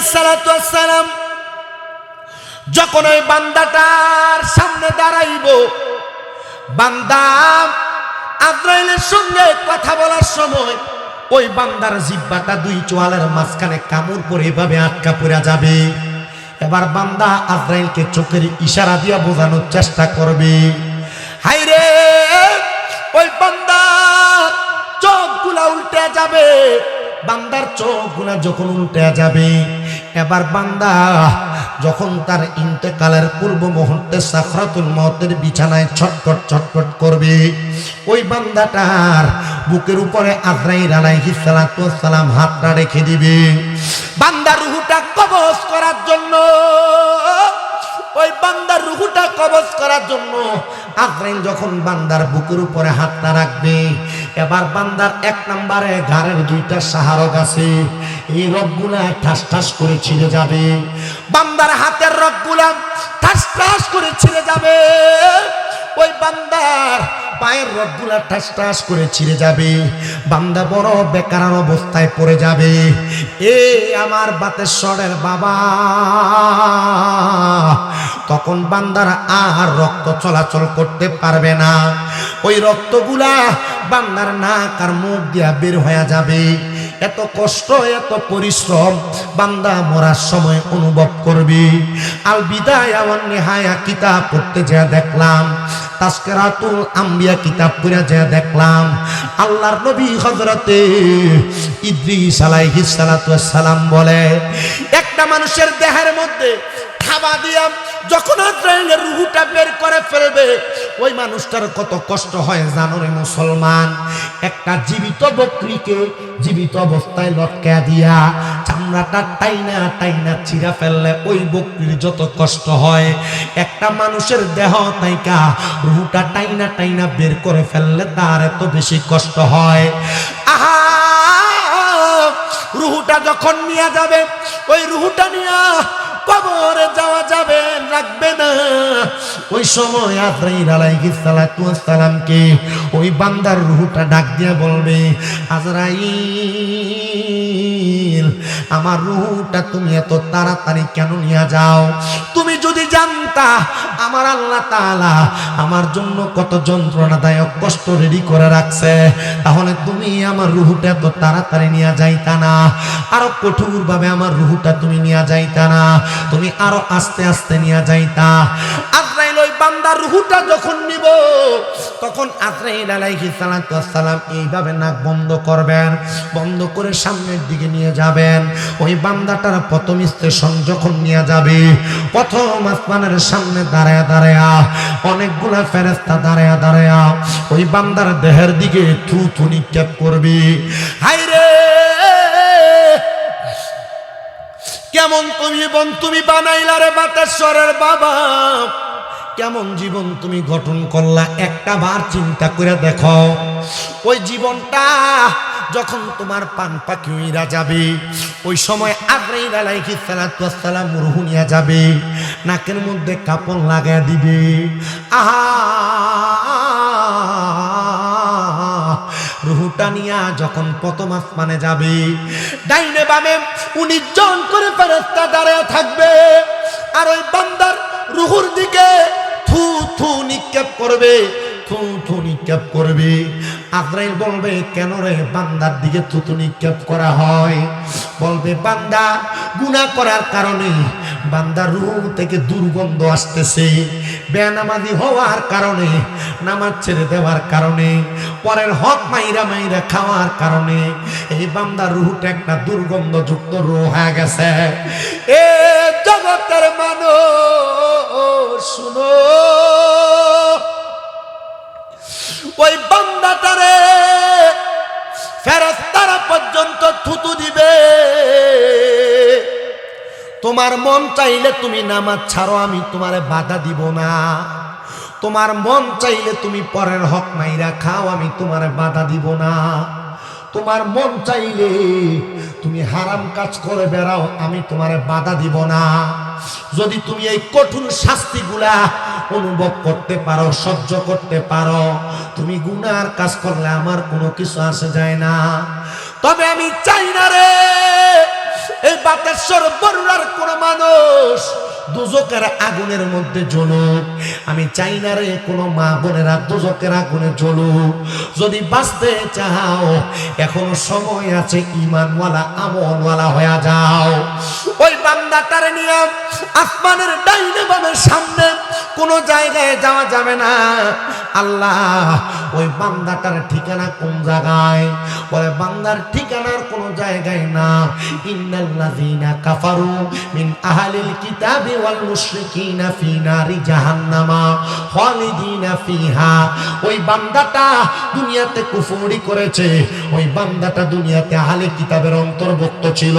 আলাইহিস সালাতু ওয়াস সালাম যখন ওই বান্দাটার সামনে দাঁড়াইব, বান্দা আজরাইলের সঙ্গে কথা বলার সময় ওই বান্দার জিহ্বাটা দুই চোয়ালের মাঝখানে কামড় পরে এভাবে আটকা পড়ে যাবে। এবার বান্দা আজরাইলকে চোখের ইশারা দিয়া বোঝানোর চেষ্টা করবে। হায়রে, ওই বান্দা চোখগুলা উল্টে যাবে। বান্দার চোখগুলা যখন উল্টে যাবে, এবার বান্দা যখন তার ইন্তেকালের পূর্ব মুহূর্তে সাকরাতুল মওতের বিছানায় ছটফট ছটফট করবে, ওই বান্দাটার বুকের উপরে আজরাইল আলাইহিস সালাতু ওয়াস সালাম হাতটা রেখে দিবে বান্দার রূহটা কবজ করার জন্য। ওই বান্দার রূহটা কবজ করার জন্য আজরাইল যখন বান্দার বুকের উপরে হাতটা রাখবে, এবার বান্দার এক নম্বরে ঘাড়ের দুইটা সাহারক আছে, এই রগগুলা ঠাস ঠাস করে ছিঁড়ে যাবে। বান্দার হাতের রগগুলা ঠাস ঠাস করে ছিঁড়ে যাবে। ওই বান্দার পায়ের রগগুলা ঠাস ঠাস করে ছিঁড়ে যাবে। বান্দা বড় বেকার অবস্থায় পড়ে যাবে। এ আমার বাতেশ্বরের বাবা, তখন বান্দারা আর রক্ত চলাচল করতে পারবে না। ওই রক্তগুলা বান্দার নাক আর মুখ দিয়া বের হয়ে যাবে। এত কষ্ট, এত পরিশ্রম বান্দা মরার সময় অনুভব করবে। আল বিদায়া ওয়ান নিহায়া কিতাব পড়তে যা দেখলাম, তাজকিরাতুল আম্বিয়া কিতাব পড়ে যা দেখলাম, আল্লাহর নবী হযরতে ইদ্রিস আলাইহিস সালাতু ওয়াস সালাম বলে, একটা মানুষের দেহের মধ্যে থাবা দিয়া যখন আজরাইলের রূহটা বের করে ফেলবে, ওই মানুষটার কত কষ্ট হয় জানো রে মুসলমান। একটা জীবিত বকরিকে জীবিত অবস্থায় লটকা দিয়া চামড়াটা টাইনা টাইনা ছিঁড়া ফেললে ওই বকরির যত কষ্ট হয়, একটা মানুষের দেহ তাইকা রূহটা টাইনা টাইনা বের করে ফেললে তার এত বেশি কষ্ট হয়। আহা, রূহটা যখন নিয়ে যাবে, ওই রূহটা নিয়ে কবরে যাওয়া যাবে, রাখবে না। ওই সময় আজরাইল আলাইহিস সালাতু ওয়াস সালামকে ওই বান্দার রূহটা ডাক দিয়ে বলবে, আজরাইল, আমার রূহটা তুমি এত তাড়াতাড়ি কেন নিয়ে যাও? তুমি যদি জানতা আমার আল্লাহ তাআলা আমার জন্য কত যন্ত্রণাদায়ক কষ্ট রেডি করে রাখছে, তাহলে তুমি আমার রূহটা এত তাড়াতাড়ি নিয়ে যাইতা না, আরো কঠোর ভাবে আমার রূহটা তুমি নিয়ে যাইতা না, তুমি আরো আস্তে আস্তে নিয়ে যাইতা। আজরাইল ওই বান্দার রূহটা যখন নিব, তখন আজরাইল আলাইহিস সালাতু ওয়াস সালাম এইভাবে নাক বন্ধ করবেন, বন্ধ করে সামনের দিকে নিয়ে যাবেন। ওই বান্দাটার প্রথম স্টেশন যখন নিয়ে যাবে, প্রথম আসমানের সামনে দাঁড়ায়া দাঁড়ায়া অনেকগুলা ফেরেশতা দাঁড়ায়া দাঁড়ায়া ওই বান্দার দেহের দিকে থু থু নিক্ষেপ করবে। হায়রে, কেমন জীবন তুমি বানাইলা রে বাতেশ্বরের বাবা, কেমন জীবন তুমি গঠন করলা, একটা বার চিন্তা করে দেখো। ওই জীবনটা যখন তোমার পান পাখি উইরা যাবে, ওই সময় আজরাইল আলাইহিস সালাতু ওয়াস সালাম রূহ নিয়ে যাবে, নাকের মধ্যে কাপড় লাগায় দিবে। আহা, রূহটা নিয়া যখন প্রথম আসমানে যাবে, ডাইনে বামে 19 জন করে ফেরেশতা দাঁড়ায় থাকবে, আর ওই বান্দার রূহুর দিকে থু থু নিক্ষেপ করবে, থু থু নিক্ষেপ করবে। আজরাইল বলবে, কেন রে বান্দার দিকে থু থু নিক্ষেপ করা হয়? বলবে, বান্দা গুনাহ করার কারণে বান্দার রূহ থেকে দুর্গন্ধ আসতেছে, বেনামাজি হওয়ার কারণে, নামাজ ছেড়ে দেওয়ার কারণে, পরের হক মাইরা মাইরা খাওয়ার কারণে এই বান্দার রূহটা একটা দুর্গন্ধযুক্ত রূহ হয়ে গেছে। এ জগতের মানুষ শুনো, ওই বান্দাটারে ফেরেশতারা পর্যন্ত থুতু দিবে। তোমার মন চাইলে তুমি নামাজ ছাড়ো, আমি তোমারে বাধা দিব না। তোমার মন চাইলে তুমি পরের হক মাইরা খাও, আমি তোমারে বাধা দিব না। তোমার মন চাইলে তুমি হারাম কাজ করে বেড়াও, আমি তোমারে বাধা দিব না। যদি তুমি এই কঠিন শাস্তিগুলা অনুভব করতে পারো, সহ্য করতে পারো, তুমি গুনার কাজ করলে আমার কোনো কিছু আসে যায় না। তবে আমি চাই না রে এই বাতের বাতেশ্বর বরুড়ার কোন মানুষ দুজকের আগুনের মধ্যে জ্বলুক, আমি চাই না রে কোনো মা বোনেরা দুজকের আগুনে জ্বলুক। যদি বাঁচতে চাও এখনো সময় আছে, ঈমানওয়ালা আমলওয়ালা হয়ে যাও। ওই বান্দাটার নিয়ে আসমানের ডাইনে বামের সামনে কোনো জায়গায় যাওয়া যাবে না। আল্লাহ ওই বান্দাটার ঠিকানা কোন জায়গায়? বলে বান্দার ঠিকানার কোনো জায়গায় না। ইন্নাল্লাযীনা কাফারু মিন আহলিল কিতাবি ওয়াল মুশরিকিনা ফি নারি জাহান্নামা খালিদিনা ফিহা। ওই বান্দাটা দুনিয়াতে কুফরি করেছে, ওই বান্দাটা দুনিয়াতে আহলে কিতাবের অন্তর্ভুক্ত ছিল,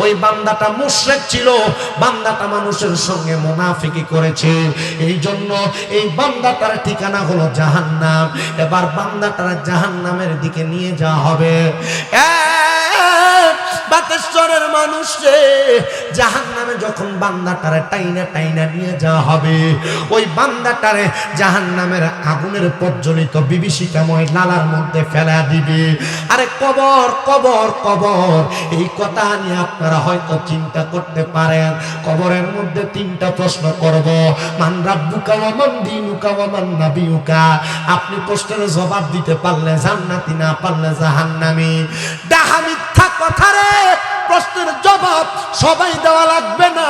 ওই বান্দাটা মুশরিক ছিল, বান্দাটা মানুষের সঙ্গে মুনাফিকি করেছে। এই জন্য এই বান্দাটার ঠিকানা হলো জাহান্নাম। এবার বান্দাটার জাহান্নামের দিকে নিয়ে যাওয়া হবে। বাতেশ্বরের মানুষে জাহান্নামে যখন বান্দাটারে টাইনা টাইনা নিয়ে যাওয়া হবে, ওই বান্দাটারে জাহান্নামের আগুনের প্রজ্বলিত বিভীষিকাময় লালার মধ্যে ফেলা দিবে। আরে কবর কবর কবর, এই কথা নিয়ে আপনারা হয়তো চিন্তা করতে পারেন। কবরের মধ্যে তিনটা প্রশ্ন করব, মান রাব্বুকা ওয়া মান দীনুকা ওয়া মান নাবিয়ুকা। আপনি প্রশ্নের জবাব দিতে পারলে জান্নাতি, না পারলে জাহান্নামী। ডাহা মিথ্যা কথা রে, প্রশ্নের জবাব সবাই দেওয়া লাগবে না।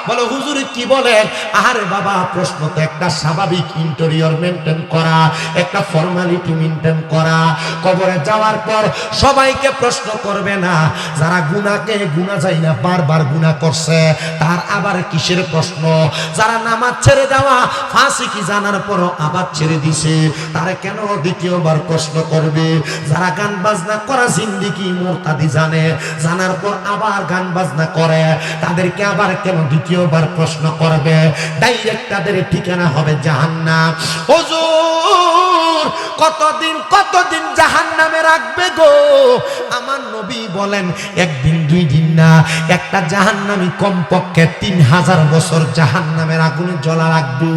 বলে হুজুর কি বলেন? আরে বাবা, প্রশ্ন তো একটা স্বাভাবিক ইন্টেরিয়র মেনটেন করা, একটা ফর্মালিটি মেনটেন করা। কবরে যাওয়ার পর সবাইকে প্রশ্ন করবে না। যারা গুনাহকে গুনাহ যায় না, বারবার গুনাহ করছে, তার আবার কিসের প্রশ্ন? যারা নামাজ ছেড়ে দেওয়া ফাসিকি জানার পর আবার ছেড়ে দিছে, তারা কেন দ্বিতীয়বার প্রশ্ন করবে? যারা গান বাজনা করা জিন্দেগি মুরতাদি জানে, জানার পর আবার গান বাজনা করে, তাদেরকে আবার কেন দ্বিতীয়বার প্রশ্ন করবে? ডাইরেক্ট তাদের ঠিকানা হবে জাহান্নাম। হুজুর কতদিন জাহান্নামে রাখবে গো? আমার নবী বলেন একদিন দুই দিন না, একটা জাহান্নামী কমপক্ষে 3000 বছর জাহান্নামের আগুনে জ্বলা রাখবে।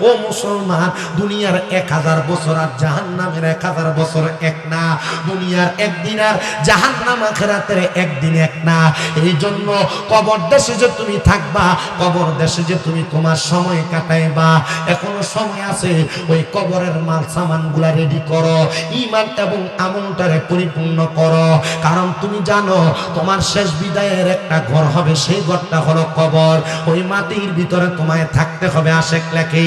ও মুসলমান, দুনিয়ার 1000 বছর আর জাহান্নামের 1000 বছর এক না। দুনিয়ার একদিন আর জাহান্নাম আখিরাতের একদিন এক না। এই জন্য কবর দেশে যে তুমি থাকবা, কবর দেশে যে তুমি তোমার সময় কাটাইবা, এখনো সময় আছে। ওই কবরের মাল সামান গুলা রেডি করো, ঈমান এবং আমলটারে পরিপূর্ণ করো। কারণ তুমি জানো তোমার শেষ বিদায়ের একটা ঘর হবে, সেই ঘরটা হলো কবর। ওই মাটির ভিতরে তোমায় থাকতে হবে। আশেক লেখে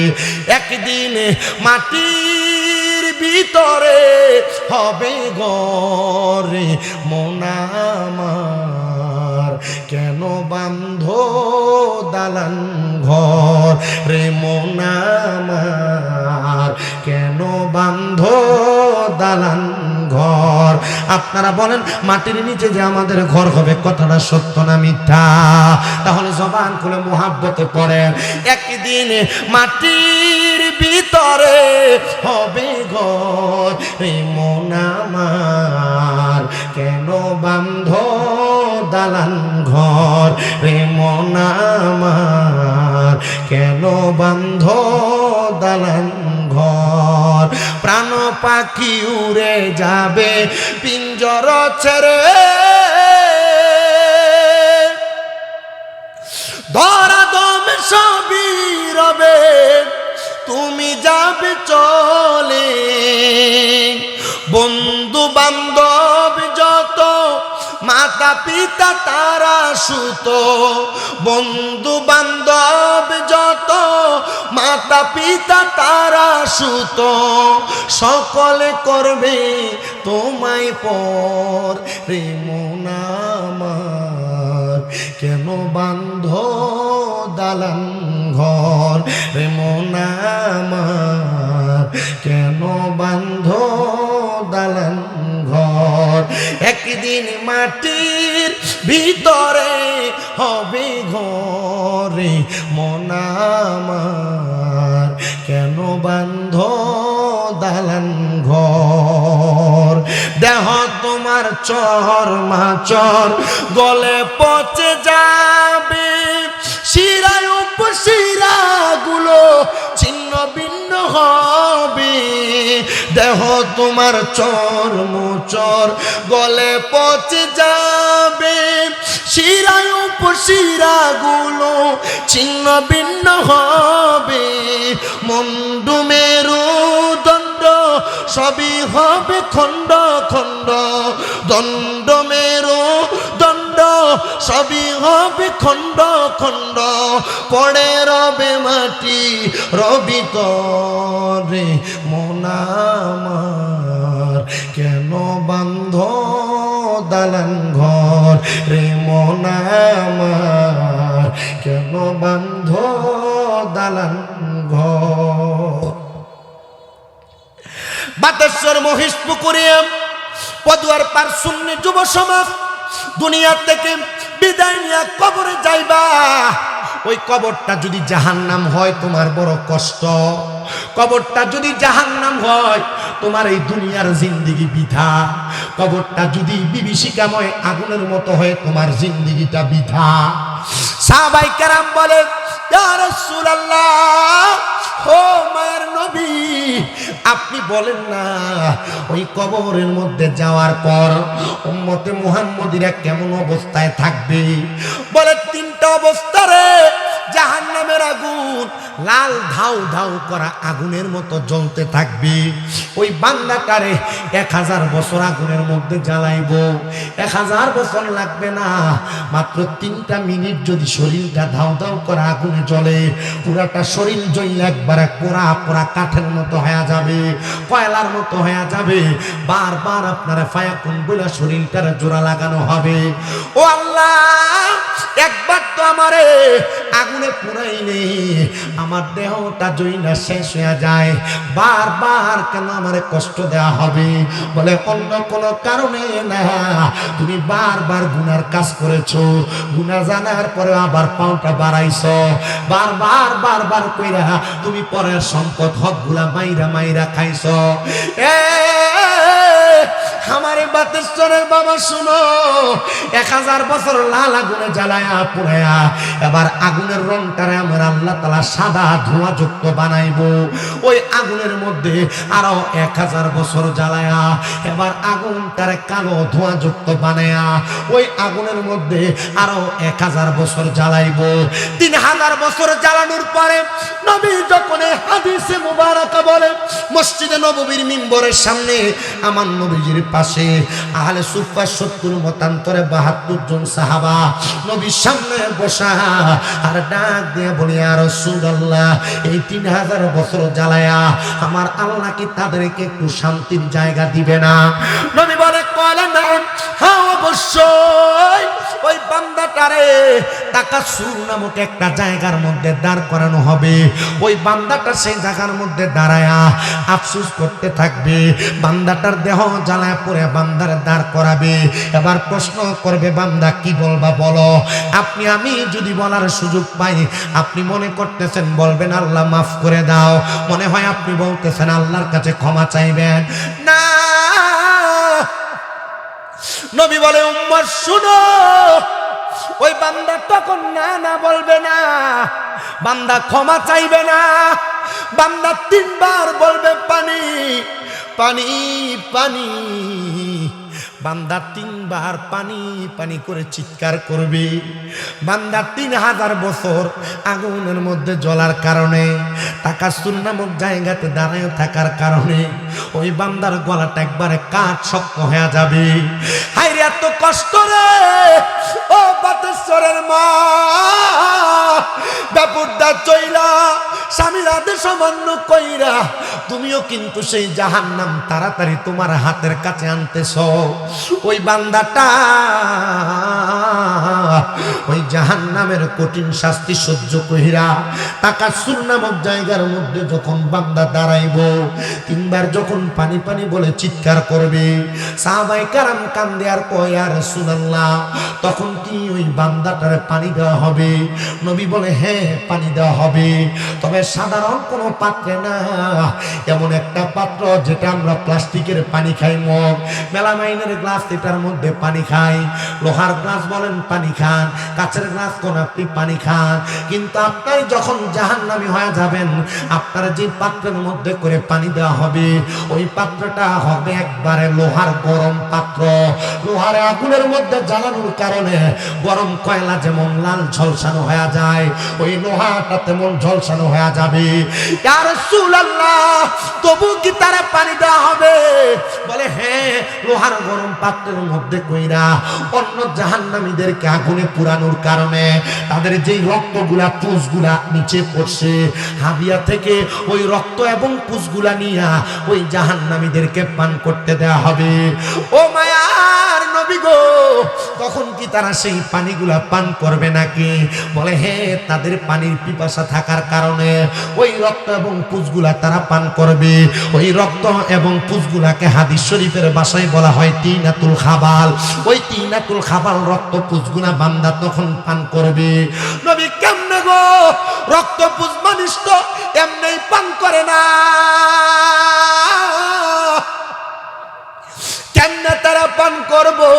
একদিন মাটির ভিতরে হবে ঘরে মন আমার, কেন বান্ধ দালান ঘর রে মন আমার, কেন বান্ধ দালান ঘর। আপনারা বলেন মাটির নিচে যে আমাদের ঘর হবে, কথাটা সত্য না মিথ্যা? তাহলে জবান খুলে মুহাব্বতে পড়েন, একদিন মাটির ভিতরে হবে ঘর রে মন আমার, কেন বান্ধ দালান ঘর রে মন আমার, কেন বান্ধ দালান ঘর। প্রাণ পাখি উড়ে যাবে পিঞ্জর ছেড়ে, ধরাধম সবই রবে, তুমি যাবে চলে। বন্ধু বান্ধব যত, মাতা পিতা তারা সুত, বন্ধু বান্ধব যত, মাতা পিতা তারা সুত, সকলে করবে তোমায় পর রে মন আমার, কেন বান্ধ দালান ঘর রে মন আমার, কেন বান্ধ দালান ঘর। একদিন মাটির ভিতরে হবে ঘরে মন আমার, কেন বান্ধ দালান ঘর। দেহ তোমার চর মাচর গলে পচে যাবে, শিরায় উপশিরা গুলো ছিন্ন ভিন্ন হবে। দেহ তোমার চর মোচর গলে পচে যাবে, শিরায় শিরাগুলো ছিন্ন ভিন্ন হবে, মুন্ডু মেরুদণ্ড সবই হবে খণ্ড খণ্ড, দণ্ড মেরুদণ্ড সবই হবে খণ্ড খণ্ড, পড়ে রবে মাটি রবি তরে। মন আমার কেন বান্ধ দালান ঘর রে, মন আমার কেন বান্ধ দালান ঘর। বাতেশ্বর মহিষপুকুরে পদুয়ার পার সুন্নি যুব সমাজ দুনিয়া থেকে বিদায় নিয়ে কবরে যাইবা। ওই কবরটা যদি জাহান্নাম হয় তোমার বড় কষ্ট, কবরটা যদি জাহান্নাম হয় তোমার এই দুনিয়ার জিন্দেগি বৃথা, কবরটা যদি বিভীষিকাময় আগুনের মতো হয় তোমার জিন্দেগিটা বৃথা। সাহাবায়ে কেরাম বলে, ইয়া রাসূলুল্লাহ, ও মায়ের নবী, আপনি বলেন না ওই কবরের মধ্যে যাওয়ার পর উম্মতে মুহাম্মদীরা কেমন অবস্থায় থাকবে? বলে তিনটা অবস্থা রে। জাহান্নামের আগুন লাল ধাউ ধাউ করা আগুনের মতো জ্বলতে থাকবে। ওই বান্দাটারে 1000 বছর আগুনের মধ্যে জ্বালাইবো, 1000 বছর লাগবে না, মাত্র 3টা মিনিট যদি শরীরটা ধাউ ধাউ করা আগুনে জ্বলে, পুরাটা শরীর জ্বলে একবারে পোড়া পোড়া কাঠের মতো হয়ে যাবে, কয়লার মতো হয়ে যাবে। বারবার আপনারা ফায়াকুন বলে শরীরটার জোড়া লাগানো হবে। ও আল্লাহ, একবার তো আমারে আগুনে পুরাই নেই, আমার দেহটা জইনা শেষ হয়ে যায়, বারবার কেন আমারে কষ্ট দেওয়া হবে? বলে অন্য কোনো কারণে না, তুমি বারবার গুনার কাজ করেছো, গুনাহ জানার পরে আবার পাওটা বাড়াইছো, বারবার বারবার কইরা তুমি পরের সম্পদ হকগুলা মাইরা মাইরা খাইছো। আমারে বাতেশ্বরের বাবা শুনো, 1000 বছর লাল আগুনে জ্বালায়া পুড়ায়া এবার আগুনের রংটারে আমার আল্লাহ তাআলা সাদা ধোঁয়াযুক্ত বানাইবো। ওই আগুনের মধ্যে আরো 1000 বছর জ্বালায়া এবার আগুনটারে কালো ধোঁয়াযুক্ত বানায়া ওই আগুনের মধ্যে আরো 1000 বছর জ্বালাইবো। 3000 বছর জ্বালানোর পরে নবী যখন হাদিসে মুবারাকা বলে, মসজিদে নববীর মিম্বরের সামনে আমার নবীজির পাশে আহলে সুফা 70 মতান্তরে 72 জন সাহাবা নবীর সামনে বসা আর ডাক দিয়ে বলি, ইয়া রাসূলুল্লাহ, এই 3000 বছর জ্বালায়া আমার আল্লাহ কি তাদেরকে একটু শান্তির জায়গা দিবে না? নবী বলে, কলা না, হ্যাঁ অবশ্যই। ওই বান্দাটারে তাকাসুর নামক একটা জায়গার মধ্যে দাঁড় করানো হবে। ওই বান্দাটা সেই জায়গার মধ্যে দাঁড়ায়া আফসোস করতে থাকবে, বান্দাটার দেহ জ্বালায় পড়ে বান্দারে দাঁড় করাবে। এবার প্রশ্ন করবে, বান্দা কি বলবা বলো? আপনি আমি যদি বলার সুযোগ পাই, আপনি মনে করতেছেন বলবেন আল্লাহ মাফ করে দাও, মনে হয় আপনি বলতেছেন আল্লাহর কাছে ক্ষমা চাইবেন না। নবী বলে, উম্মত শুনো, ওই বান্দা তখন না না বলবে না, বান্দা ক্ষমা চাইবে না, বান্দা 3 বার বলবে পানি পানি পানি, বান্দা 3 বার পানি পানি করে চিৎকার করবে। বান্দা 3000 বছর আগুনের মধ্যে জ্বলার কারণে, তাকাসুর নামক জায়গাতে দাঁড়ায় থাকার কারণে ওই বান্দার গলাটা একবারে কাঠ শক্ত হয়ে যাবে। হায়রে এত কষ্ট রে ও বাতেশ্বরের মা, ব্যাপুরদা চইলা স্বামীর আদেশ অমান্য কইরা তুমিও কিন্তু সেই জাহান্নাম তাড়াতাড়ি তোমার হাতের কাছে আনতেছ। ওই বান্দাটা ওই জাহান্নামের কঠিন শাস্তি সহ্য কইরা তাকাসুর নামক জায়গার মধ্যে যখন বান্দা দাঁড়াইব, 3 বার যখন পানি পানি বলে চিৎকার করবে, সাহাবায়ে কেরাম কান্দে আর কয়, ইয়া রাসূলুল্লাহ, তখন কি ওই বান্দাটারে পানি দেওয়া হবে? নবী বলে, হ্যাঁ পানি দেওয়া হবে, তবে সাধারণ কোনো পাত্রে না, এমন একটা পাত্র যেটা আমরা প্লাস্টিকের পানি খাই, মগ মেলামাইনের গ্লাস, এটার মধ্যে পানি খাই, লোহার গ্লাস বলেন পানি খান, কাছের গ্লাস কোন আপনি পানি খান, কিন্তু আপনি যখন জাহান্নামী হয়ে যাবেন, আপনার যে পাত্রের মধ্যে করে পানি দেওয়া হবে, ওই পাত্রটা হবে একবারে লোহার গরম পাত্র। লোহার আগুনের মধ্যে জ্বালানোর কারণে গরম কয়লা যেমন লাল ঝলসানো হয়ে যায়, ওই লোহাটা তেমন ঝলসানো হয়ে যাবে। ইয়া রাসূলুল্লাহ, তবু কি তারা পানি দেওয়া হবে? বলে হ্যাঁ, লোহার গরম পাত্রের মধ্যে কইরা অন্য জাহান্নামীদেরকে আগুনে পুরানোর কারণে তাদের যেই রক্তগুলা পুষগুলা নিচে পড়ছে, হাবিয়া থেকে ওই রক্ত এবং পুষগুলা নিয়া ওই জাহান্নামীদেরকে পান করতে দেওয়া হবে। ও মায়ার নবী গো, তখন কি তারা সেই পানিগুলা পান করবে নাকি? বলে হ্যাঁ, তাদের পানির পিপাসা থাকার কারণে ওই রক্ত এবং পুষগুলা তারা পান করবে। ওই রক্ত এবং পুষগুলাকে হাদিস শরীফের ভাষায় বলা হয় তিনাতুল খাবাল। ওই তিনাতুল খাবাল রক্ত পুষগুলা বান্দা তখন পান করবে। নবী কেমনে গো? রক্ত পুষ মানুষ তো এমনি পান করে না, কেমনে তারা পান করবো?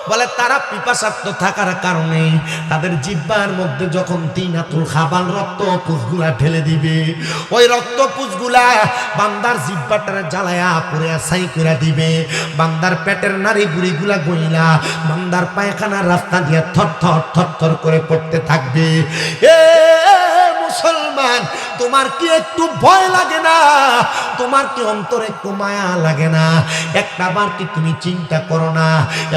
বলে তারা পিপাসার্থ থাকার কারণে তাদের জিহ্বার মধ্যে যখন তিনাতুল খাবাল রক্ত পুষগুলা ঢেলে দিবে, ওই রক্ত পুষগুলা বান্দার জিহ্বাটারে জ্বালায়া পুরে ছাই করে দিবে। বান্দার পেটের নাড়ি বুড়িগুলা গইলা বান্দার পায়খানার রাস্তা দিয়ে থর করে পড়তে থাকবে। এ মুসলমান, তোমার কি একটু ভয় লাগে না? তোমার কি অন্তরে একটু মায়া লাগে না? একটা বার কি তুমি চিন্তা করো না,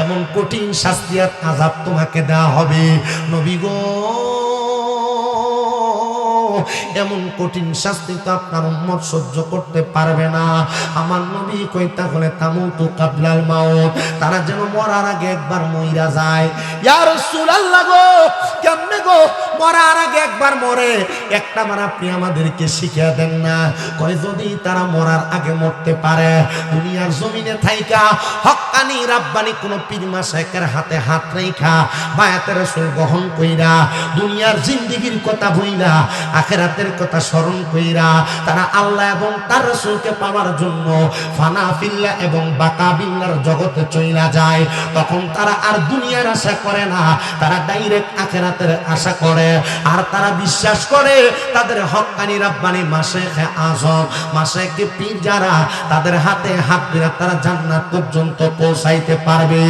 এমন কঠিন শাস্তি আর আযাব তোমাকে দেওয়া হবে? নবী গো, এমন কঠিন শাস্তি তো আপনার উম্মত সহ্য করতে পারবে না। আমার নবী কইতা বলে তামুতু কাবলাল মাউত, তারা যেন মরার আগে একবার মইরা যায়। ইয়া রাসূলুল্লাহ গো, কেমনে গো মরার আগে একবার মরে? একটা বার আপনি আমাদেরকে শিখিয়ে দেন না। কয় যদি তারা মরার আগে মরতে পারে, দুনিয়ার জমিনে থাইকা হক্কানি রাব্বানি কোন পীর মাশায়েখের হাতে হাত রেখা বায়াতে রাসূল গ্রহণ কইরা দুনিয়ার জিন্দেগির কথা বইলা আখিরাতের কথা স্মরণ কইরা তারা আল্লাহ এবং তার রাসূলকে পাওয়ার জন্য ফানা ফিল্লাহ এবং বাকা বিল্লাহর জগতে চইলা যায়, তখন তারা আর দুনিয়ার আশা করে না, তারা ডাইরেক্ট আখিরাতের আশা করে। আর তারা বিশ্বাস করে তাদের হক্কানি রাব্বানি মাশায়েখে আযম মাশায়েখে পীর যারা, তাদের হাতে হাত দিয়ে তারা জান্নাত পর্যন্ত পৌঁছাইতে পারবে।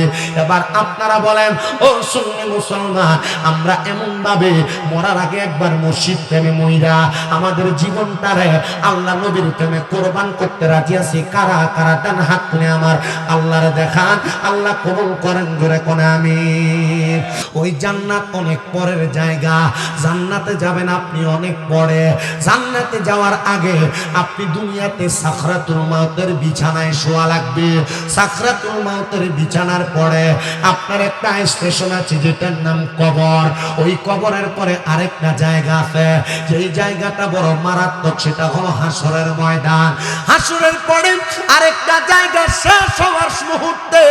এবার আপনারা বলেন, ও সুন্নি মুসলমান, আমরা এমন ভাবে মরার আগে একবার মসজিদ প্রেমে মইরা আমাদের জীবনটারে আল্লাহ নবীর প্রেমে কোরবান করতে রাজি আছি? কারা কারা ডান হাত তুলে আমার আল্লাহরে দেখান, আল্লাহ কবুল করেন জোরে কোন আমিন। ওই জান্নাত অনেক পরের জায়গা, জান্নাতে যাবেন আপনি অনেক পরে। জান্নাতে যাওয়ার আগে আপনি দুনিয়াতে সাকরাতুল মাউতের বিছানায় শোয়া লাগবে। সাকরাতুল মাউতের বিছানার পরে আপনার একটা স্টেশন আছে যেটার নাম কবর। ওই কবরের পরে আরেকটা জায়গা আছে, যেই জায়গাটা বড় মারাত্মক, সেটা হলো হাসরের ময়দান। হাসরের পরে আরেকটা জায়গা শেষ হওয়ার মুহূর্তে,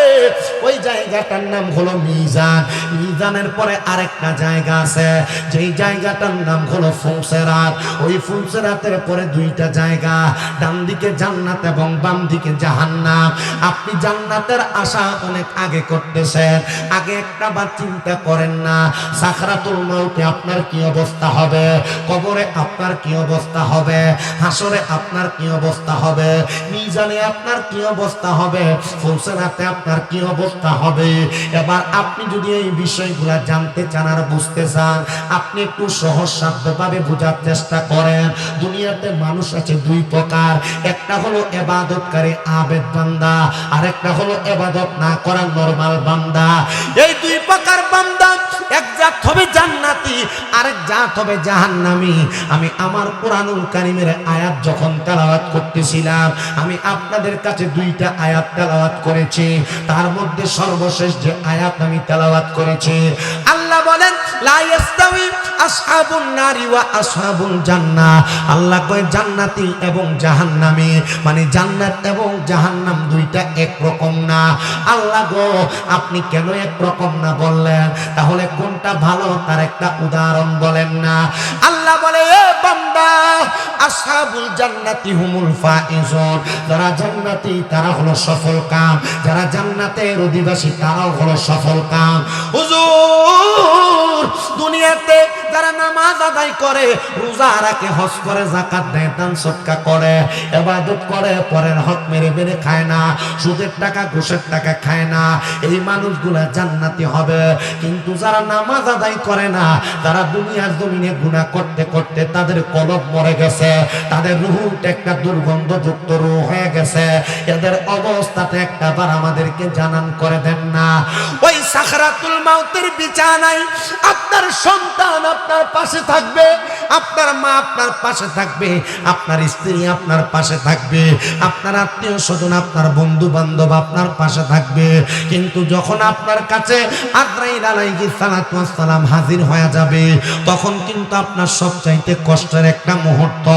ওই জায়গাটার নাম হলো মিজান। মিজানের পরে আরেকটা জায়গা আছে, যেই জায়গাটার নাম হলো ফুলসেরাত। ওই ফুলসেরাতের পরে দুইটা জায়গা, ডান দিকে জান্নাত এবং বাম দিকে জাহান্নাম। আপনি জান্নাতের আশা অনেক আগে করতেছেন, আগে একটা বার চিন্তা করেন না সাকরাতুল মাউতে আপনার কি অবস্থা হবে, কবরে আপনার কি অবস্থা হবে, হাসরে আপনার কি অবস্থা হবে, মিজানে আপনার কি অবস্থা হবে, ফুলসেরাতে আপনার কি অবস্থা হবে। এবার আপনি যদি এই বিষয়গুলো জানতে চান আর বুঝতে চান, আপনি একটু সহজ সাধ্যভাবে বোঝার চেষ্টা করেন। দুনিয়াতে মানুষ আছে দুই প্রকার, একটা হলো ইবাদতকারী আবেদ বান্দা, আর একটা হলো ইবাদত না করা নরমাল বান্দা। এই দুই প্রকার বান্দা, এক জাত হবে জান্নাতি, আরেক জাত হবে জাহান্নামী। আমি আমার কোরআনুল কারীমের আয়াত যখন তেলাওয়াত করতেছিলাম, আমি আপনাদের কাছে দুইটা আয়াত তেলাওয়াত করেছি। তার মধ্যে সর্বশেষ যে আয়াত আমি তেলাওয়াত করেছি, আল্লাহ বলেন লা ইস্তাউই আসহাবুন নারি ওয়া আসহাবুল জান্নাহ। আল্লাহ কয় জান্নাতি এবং জাহান্নামী, মানে জান্নাত এবং জাহান্নাম দুইটা এক রকম না। আল্লাহ গো, আপনি কেন এক রকম না বললেন? তাহলে কোনটা ভালো তার একটা উদাহরণ বলেন না। আল্লাহ বলে, এ বান্দা, আসহাবুল জান্নাতি হুমুল ফাইজুন, যারা জান্নাতি তারা হলো সফল কাম, যারা জান্নাতের অধিবাসী তারাও হলো সফল কাম। হুজুর নামাজ আদায় করে, রোজা রাখে, হজ করে, যাকাত দেয়, দান সদকা করে, ইবাদত করে, পরের হক মেরে মেরে খায় না, সুদের টাকা ঘুষের টাকা খায় না, এই মানুষগুলা জান্নাতি হবে। কিন্তু যারা নামাজ আদায় করে না, তারা দুনিয়ার জমিনে গুনাহ করতে করতে তাদের কলব মরে গেছে, তাদের রূহটা একটা দুর্গন্ধযুক্ত রূহ হয়ে গেছে। এদের অবস্থাটা একটাবার আমাদেরকে জানান করে দেন না। ওই সাকরাতুল মাউতের বিছানায় আপনার সন্তান আপনার পাশে থাকবে, আপনার মা আপনার পাশে থাকবে, আপনার স্ত্রী আপনার পাশে থাকবে, আপনার আত্মীয় স্বজন, আপনার বন্ধু বান্ধব আপনার পাশে থাকবে। কিন্তু যখন আপনার কাছে আজরাইল আলাইহিস সালাতু ওয়াস সালাম হাজির হয়ে যাবে, তখন কিন্তু আপনার সবচাইতে কষ্টের একটা মুহূর্ত।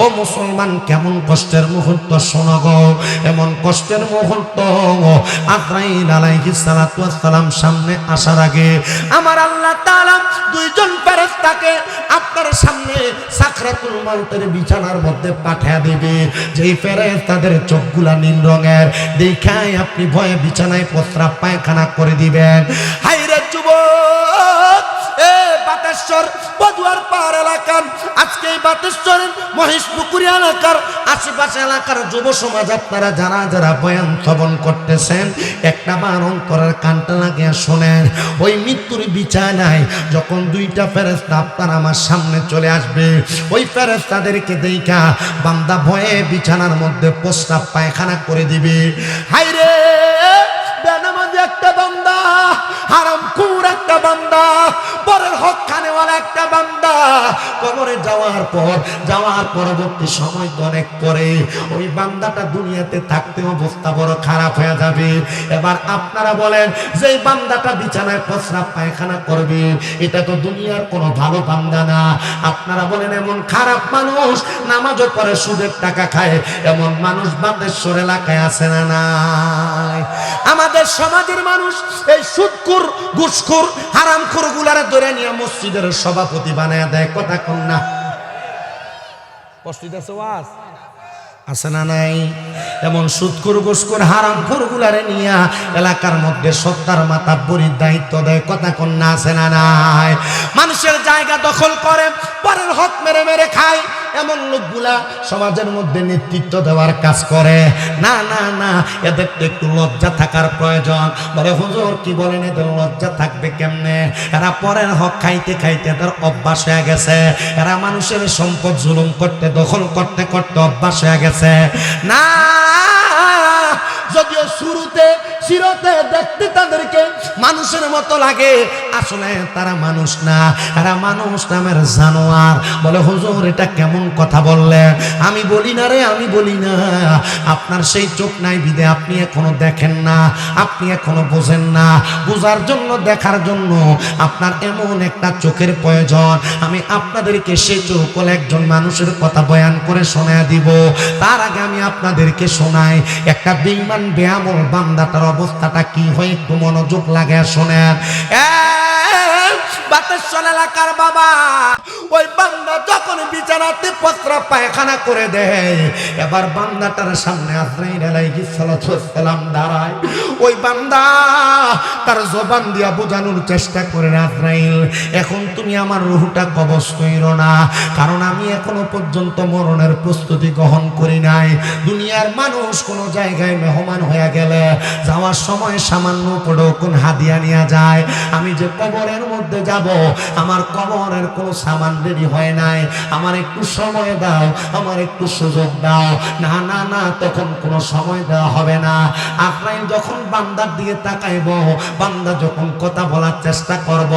ও মুসলমান, কেমন কষ্টের মুহূর্ত শোনো গো। এমন কষ্টের মুহূর্ত, আজরাইল আলাইহিস সালাতু ওয়াস সালাম সামনে আসার আগে আমার আল্লাহ তাআলা দুইজন ফেরেশতাকে আপনার সামনে সাকরাতুল মাউতের বিছানার মধ্যে পাঠিয়ে দেবে। যেই ফেরেশতাদের চোখগুলা নীল রঙের, দেখায় আপনি ভয়ে বিছানায় প্রস্রাব পায়খানা করে দিবেন। হায়রে যুবক, এ বাতেশ্বর পদুয়ার পাহাড় এলাকার, আজকে এই বাতেশ্বরের মহেশপুকুরি এলাকার আশেপাশে এলাকার যুব সমাজ, আপনারা যারা যারা বয়ান শ্রবণ করতেছেন, একটা বার অন্তরের কানটা লাগিয়ে শোনেন। ওই মৃত্যুর বিছানায় যখন দুইটা ফেরেশতা আপনার আমার সামনে চলে আসবে, ওই ফেরেশতাদেরকে দেখা বান্দা ভয়ে বিছানার মধ্যে প্রস্রাব পায়খানা করে দিবে। হায়রে বেনামাজি একটা বান্দা, হারামখোর একটা বান্দা, পরের হক খানেওয়ালা একটা বান্দা, কবরে যাওয়ার পরবর্তী সময় তো অনেক পরে ওই বান্দাটা দুনিয়াতে থাকতে অবস্থা বড় খারাপ হয়ে যাবে। এবার আপনারা বলেন, যে বান্দাটা বিছানায় প্রস্রাব পায়খানা করবে, এটা তো দুনিয়ার কোনো ভালো বান্দা না। আপনারা বলেন, এমন খারাপ মানুষ নামাজও পড়ে, সুদের টাকা খায়, এমন মানুষ বান্দেশ্বর এলাকায় আছে না নাই? আমাদের সমাজের মানুষ এই সুদখোর, ঘুষখোর, হারামখোর গুলারে ধরে নিয়ে মসজিদের সভাপতি বানায় দেয়। কথা কোন না? আছে না নাই? এমন সুদখোর, ঘুষখোর, হারামখোর গুলারে নিয়ে এলাকার মধ্যে সত্তার মাতাব্বরির দায়িত্ব দেয়। কথা কোন না? আছে না নাই? মানুষের জায়গা দখল করে, পরের হক মেরে মেরে খায়, এমন লোকগুলা সমাজের মধ্যে নেতৃত্ব দেওয়ার কাজ করে। না না না, এদের তো একটু লজ্জা থাকার প্রয়োজন। বলে, হুজুর কি বলেন, এদের লজ্জা থাকবে কেমনে? এরা পরের হক খাইতে খাইতে এদের অভ্যাস হয়ে গেছে। এরা মানুষের সম্পদ জুলুম করতে, দখল করতে করতে অভ্যাস হয়ে গেছে। না, যদিও শুরুতে চিরতে দেখতে তাদেরকে মানুষের মতো লাগে, আসলে তারা মানুষ না, এরা মানুষ নামের জানোয়ার। বলে, হুজুর এটা কেমন কথা বললেন? আমি বলি না রে, আমি বলি না। আপনার সেই চোখ নাই বিদে আপনি এখনো দেখেন না, আপনি এখনো বোঝেন না। বোঝার জন্য, দেখার জন্য আপনার এমন একটা চোখের প্রয়োজন। আমি আপনাদেরকে সেই চোখ হলে একজন মানুষের কথা বয়ান করে শোনায় দিব। তার আগে আমি আপনাদেরকে শোনাই একটা বেঈমান বেআমল বান্দাটার অবস্থাটা কি হয়, একটু মনোযোগ লাগে শোনেন। বাতেশ্বর এলাকার বাবা, ওই বান্দা যখন বিছানাতে প্রস্রাব পায়খানা করে দেয়, এবার বান্দাটার সামনে আজরাইল আলাইহিস সালাতু ওয়াস সালাম দাঁড়ায়। ওই বান্দা তার জবান দিয়া বোঝানোর চেষ্টা করে, আজরাইল এখন তুমি আমার রূহটা কবজ কইরো না, কারণ আমি এখনো পর্যন্ত মরণের প্রস্তুতি গ্রহণ করি নাই। দুনিয়ার মানুষ কোনো জায়গায় মেহমান হয়ে গেলে যাওয়ার সময় সামান্য পড়েও কোন হাদিয়া নিয়ে যায়। আমি যে কবরের মধ্যে যাব, আমার কবরের কোনো সামান রেডি হয় নাই, আমার একটু সময় দাও, আমার একটু সুযোগ দাও। না না না, তখন কোনো সময় দেওয়া হবে না। আজরাইল যখন বান্দার দিকে তাকাইব, বান্দা যখন কথা বলার চেষ্টা করব,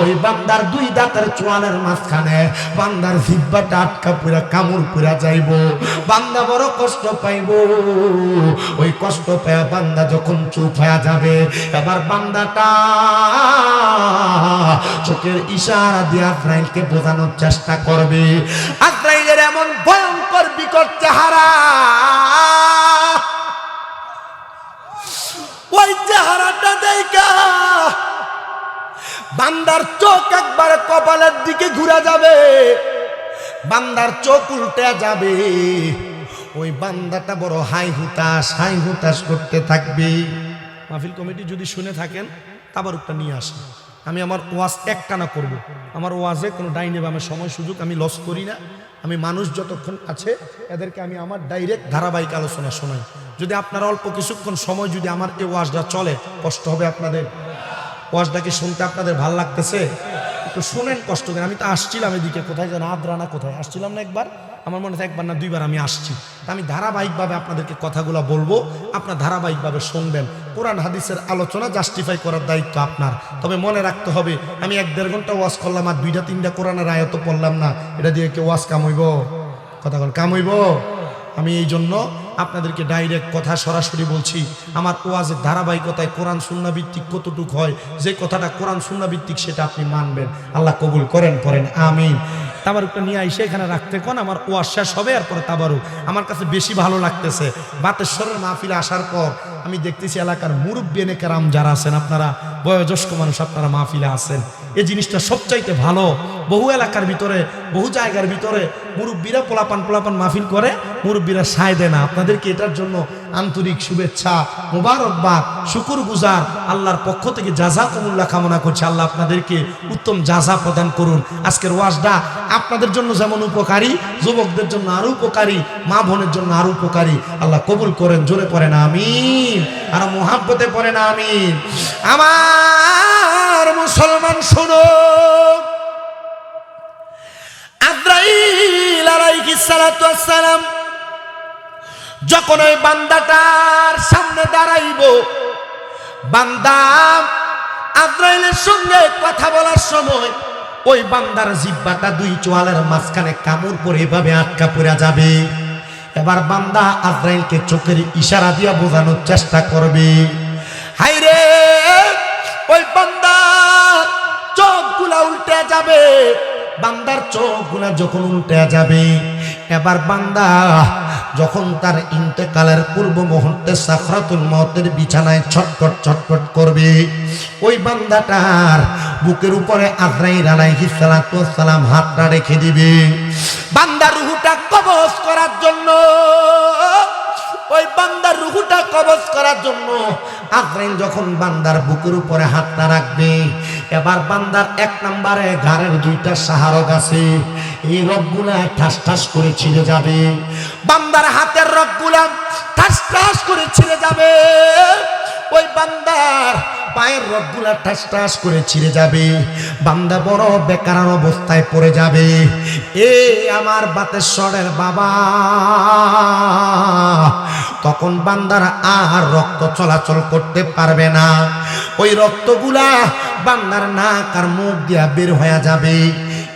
ওই বান্দার দুই দাঁতের চোয়ালের মাঝখানে বান্দার জিহ্বাটা আটকা পুরা কামড় পুরা যাইব, বান্দা বড় কষ্ট পাইব। ওই কষ্ট পেয়ে বান্দা যখন চুপ হয়ে যাবে, এবার বান্দাটা চোখের ইশারা দিয়ে আজরাইলকে বোঝানোর চেষ্টা করবে। আজরাইলের এমন ভয়ঙ্কর বিকট চেহারা, ওই চেহারাটা দেখা বান্দার চোখ একবারে কপালের দিকে ঘুরে যাবে, বান্দার চোখ উল্টে যাবে। ওই বান্দাটা বড় হাই হুতাশ করতে থাকবে। মাহফিল কমিটি যদি শুনে থাকেন, তাবারুকটা নিয়ে আসেন। আমি আমার ওয়াজ একটানা করব। আমার ওয়াজে কোনো ডাইনে বামে সময় সুযোগ আমি লস করি না। আমি মানুষ যতক্ষণ আছে এদেরকে আমি আমার ডাইরেক্ট ধারাবাহিক আলোচনা শোনাই। যদি আপনারা অল্প কিছুক্ষণ সময় যদি আমার এই ওয়াজটা চলে, কষ্ট হবে আপনাদের। ওয়াজটাকে শুনতে আপনাদের ভাল লাগতেছে? একটু শুনেন কষ্ট করে। আমি তো আসছিলাম এদিকে, কোথায় যেন আদ্রানা কোথায় আসছিলাম না একবার, আমার মনে হয় একবার না দুইবার আমি আসছি। আমি ধারাবাহিকভাবে আপনাদেরকে কথাগুলো বলবো, আপনার ধারাবাহিকভাবে শুনবেন। কোরআন হাদিসের আলোচনা জাস্টিফাই করার দায়িত্ব আপনার। তবে মনে রাখতে হবে, আমি 1-1.5 ঘন্টা ওয়াজ করলাম আর 2-3টা কোরআনের আয়াত পড়লাম না, এটা দিয়ে কেউ ওয়াজ কামইব? কথা বল, কামইব? আমি এই জন্য আপনাদেরকে ডাইরেক্ট কথা সরাসরি বলছি। আমার ওয়াজের ধারাবাহিকতায় কোরআন সুন্নাহ ভিত্তিক কতটুকু হয়, যে কথাটা কোরআন সুন্নাহ ভিত্তিক সেটা আপনি মানবেন। আল্লাহ কবুল করেন, পড়েন আমিন। তাবারুকটা নিয়ে আইসে এখানে রাখতে কোন আমার ওয়াজ শেষ হবে, এরপরে তাবারুক আমার কাছে বেশি ভালো লাগতেছে। বাতেশ্বরের মাহফিলে আসার পর আমি দেখতেছি এলাকার মুরব্বী নেকেরাম যারা আছেন, আপনারা বয়োজ্যেষ্ঠ মানুষ, আপনারা মাহফিলে আছেন, এই জিনিসটা সবচাইতে ভালো। বহু এলাকার ভিতরে, বহু জায়গার ভিতরে মুরব্বীরা পোলাপান মাহফিল করে, মুরব্বীরা সায় দেয় না। আপনাদেরকে এটার জন্য আন্তরিক শুভেচ্ছা, মোবারকবাদ, শুকুর গুজার, আল্লাহর পক্ষ থেকে জাযাকুমুল্লাহ কামনা করছি। আল্লাহ আপনাদেরকে উত্তম জাযা প্রদান করুন। আজকের ওয়াজটা আপনাদের জন্য যেমন উপকারী, যুবকদের জন্য আরো উপকারী, মা বোনের জন্য আরো উপকারী। আল্লাহ কবুল করেন। জোরে পড়েন আমিন, আর মুহাব্বতে পড়েন আমিন। আমার মুসলমান শোনো, আজরাইল আলাইহিস সালাতু ওয়াস সালাম যখন ওই বান্দাটার সামনে দাঁড়াইব, বান্দা আজরাইলের সঙ্গে কথা বলার সময় ওই বান্দার জিহ্বাটা 2 চোয়ালের মাঝখানে কামড় পরে এভাবে আটকা পড়ে যাবে। এবার বান্দা আজরাইলকে চোখের ইশারা দিয়া বোঝানোর চেষ্টা করবে। হাইরে, ওই বান্দার চোখগুলা উল্টে যাবে। বান্দার চোখগুলা যখন উল্টে যাবে, এবার বান্দা যখন তার ইন্তেকালের পূর্ব মুহূর্তে সাকরাতুল মওতের বিছানায় ছটফট ছটফট করবে, ওই বান্দাটার বুকের উপরে আজরাইল আলাইহিস সালাতু ওয়াস সালাম হাতটা রেখে দিবে বান্দার রূহটা কবজ করার জন্য। ওই বান্দার রূহটা কবজ করার জন্য আজরাইল যখন বান্দার বুকের উপরে হাতটা রাখবে, এবার বান্দার 1 নম্বরে ঘাড়ের 2টা সাহারক আছে, এই রগগুলা ঠাস ঠাস করে ছিঁড়ে যাবে। বান্দার হাতের রগগুলা ঠাস ঠাস করে ছিঁড়ে যাবে। ওই বান্দার পায়ের রগগুলা ঠাস ঠাস করে ছিঁড়ে যাবে। বান্দা বড় বেকার অবস্থায় পড়ে যাবে। এ আমার বাতেশ্বরের বাবা, তখন বান্দার আর রক্ত চলাচল করতে পারবে না। ওই রক্তগুলা বান্দার নাক আর মুখ দিয়া বের হয়ে যাবে।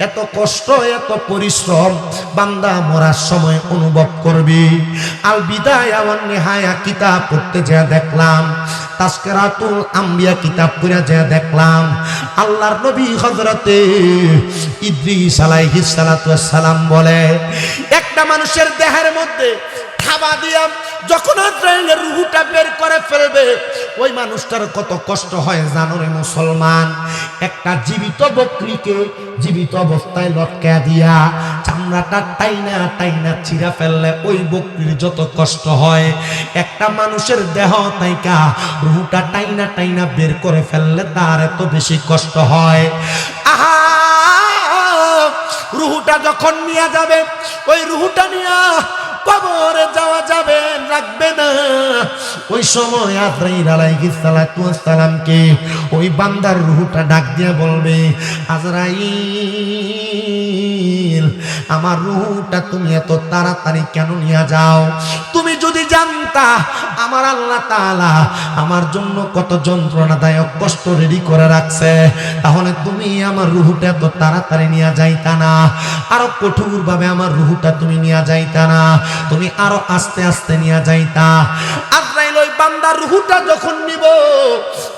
এত কষ্ট, এত পরিশ্রম বান্দা মরার সময় অনুভব করবে। আল বিদায়া ওয়ান নিহায়া কিতাব পড়তে যা দেখলাম, তাজকিরাতুল আম্বিয়া কিতাব পড়ে যা দেখলাম, আল্লাহর নবী হযরতে ইদ্রিস আলাইহিস সালাতু ওয়াস সালাম বলে, একটা মানুষের দেহের মধ্যে থাবা দিয়া যখন আজরাইলের রূহটা বের করে ফেলবে, ওই মানুষটার কত কষ্ট হয় জানো রে মুসলমান? একটা জীবিত বকরিকে জীবিত অবস্থায় লটকা দিয়া চামড়াটা টাইনা টাইনা ছিঁড়া ফেললে ওই বকরির যত কষ্ট হয়, একটা মানুষের দেহ তাইকা রূহটা টাইনা টাইনা বের করে ফেললে তার এত বেশি কষ্ট হয়। আহা, রূহটা যখন নিয়ে যাবে, ওই রূহটা নিয়ে কবরে যাওয়া যাবে, রাখবে না। ওই সময় আজরাইল আলাইহিস সালাতু ওয়াস সালামকে ওই বান্দার রূহটা ডাক দিয়ে বলবে, আজরাইল, আমার রূহটা তুমি এত তাড়াতাড়ি কেন নিয়ে যাও? তুমি যদি জানতা আমার আল্লাহ তাআলা আমার জন্য কত যন্ত্রণাদায়ক কষ্ট রেডি করে রাখছে, তাহলে তুমি আমার রূহটা এত তাড়াতাড়ি নিয়ে যাইতা না, আরো কঠোরভাবে আমার রূহটা তুমি নিয়ে যাইতা না, তুমি আরো আস্তে আস্তে নিয়ে যাইতা। আজরাইল ওই বান্দার রূহটা যখন নিব,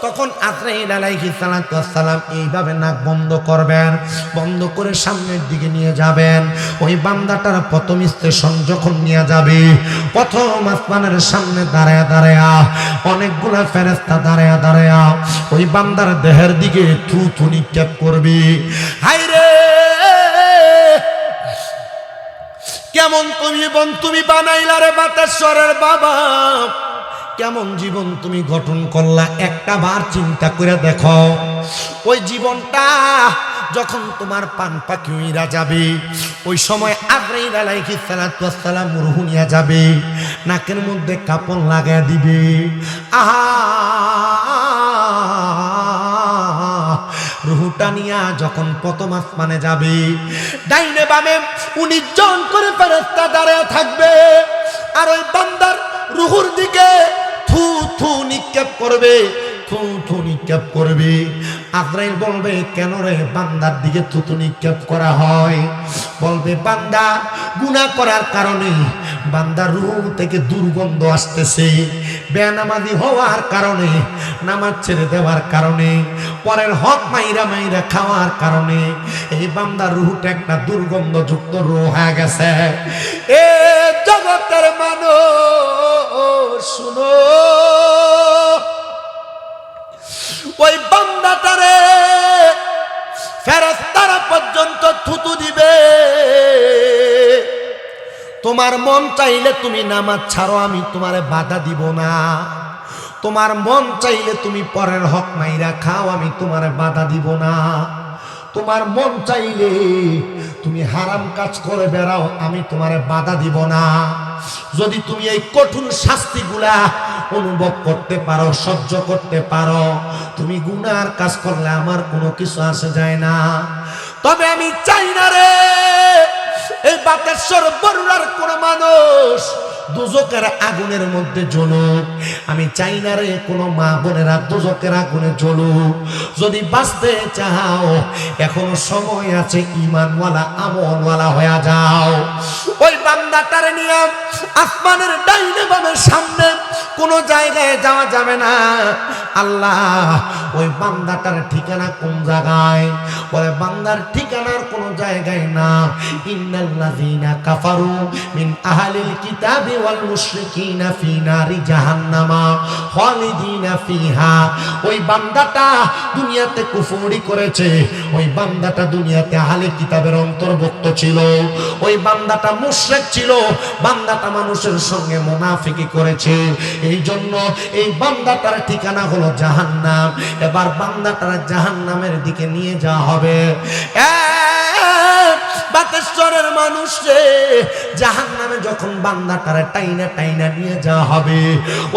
তখন আজরাইল আলাইহিস সালাতু ওয়াস সালাম এইভাবে নাক বন্ধ করবেন, বন্ধ করে সামনের দিকে নিয়ে যাবেন। ওই বান্দাটার প্রথম স্টেশন যখন নিয়ে যাবে, প্রথম আসমানের সামনে দাঁড়ায়া দাঁড়ায়া অনেকগুলা ফেরেশতা দাঁড়ায়া দাঁড়ায়া ওই বান্দার দেহের দিকে থু থু নিক্ষেপ করবে। হায়রে, কেমন তুমি বানাইলা রে বাতেশ্বরের বাবা, কেমন জীবন তুমি গঠন করলা একটা বার চিন্তা করে দেখো। ওই জীবনটা যখন তোমার পান পাখি উইরা যাবে, ওই সময় আজরাইল আলাইহিস সালাতু ওয়াস সালাম রূহ নিয়ে যাবে, নাকের মধ্যে কাপড় লাগায় দিবে। আহা, রূহটা নিয়া যখন প্রথম আসমানে যাবে, ডাইনে বামে 19 জন করে ফেরেশতা দাঁড়ায় থাকবে, আর ওই বান্দার রূহুর দিকে থু থু নিক্ষেপ করবে, থু থু নিক্ষেপ করবে। আজরাইল বলবে, কেন রে বান্দার দিকে থু থু নিক্ষেপ করা হয়? বলবে, বান্দা গুনাহ করার কারণে বান্দার রূহ থেকে দুর্গন্ধ আসতেছে, বেনামাজি হওয়ার কারণে, নামাজ ছেড়ে দেওয়ার কারণে, পরের হক মাইরা মাইরা খাওয়ার কারণে এই বান্দার রূহটা একটা দুর্গন্ধযুক্ত রূহ হয়ে গেছে। এ জগতের মানুষ শুনো, ওই বান্দাটারে ফেরেশতারা পর্যন্ত থুতু দিবে। তোমার মন চাইলে তুমি নামাজ ছাড়ো, আমি তোমারে বাধা দিব না। তোমার মন চাইলে তুমি পরের হক মাইরা খাও, আমি তোমারে বাধা দিব না। তোমার মন চাইলে তুমি হারাম কাজ করে বেড়াও, আমি তোমারে বাধা দিব না। যদি তুমি এই কঠিন শাস্তিগুলা অনুভব করতে পারো, সহ্য করতে পারো, তুমি গুনার কাজ করলে আমার কোনো কিছু আসে যায় না। তবে আমি চাই না রে এই বাতেশ্বর বরুড়ার কোন মানুষ দুজকের আগুনের মধ্যে জ্বলুক। আমি চাই না রে কোনো মা বোনেরা দুজকের আগুনে জ্বলুক। যদি বাঁচতে চাও এখনো সময় আছে, ঈমানওয়ালা আমলওয়ালা হয়ে যাও। ওই বান্দাটারে নিয়ে আসমানের ডাইনে বামে সামনে কোনো জায়গায় যাওয়া যাবে না। আল্লাহ ওই বান্দাটার ঠিকানা কোন জায়গায়? বলে, বান্দার ঠিকানার কোনো জায়গায় না। ইন্নাল্লাযীনা কাফারু মিন আহলিল কিতাবি ওয়াল মুশরিকিনা ফি নারি জাহান্নামা খালিদিনা ফিহা। ওই বান্দাটা দুনিয়াতে কুফরি করেছে, ওই বান্দাটা দুনিয়াতে আহলে কিতাবের অন্তর্ভুক্ত ছিল, ওই বান্দাটা মুশরিক ছিল, বান্দাটা মানুষের সঙ্গে মুনাফিকি করেছে। এই জন্য এই বান্দাটার ঠিকানা হলো জাহান্নাম। এবার বান্দাটার জাহান্নামের দিকে নিয়ে যাওয়া হবে। বাতেশ্বরের মানুষে জাহান্নামে যখন বান্দাটারে টাইনা টাইনা নিয়ে যাওয়া হবে,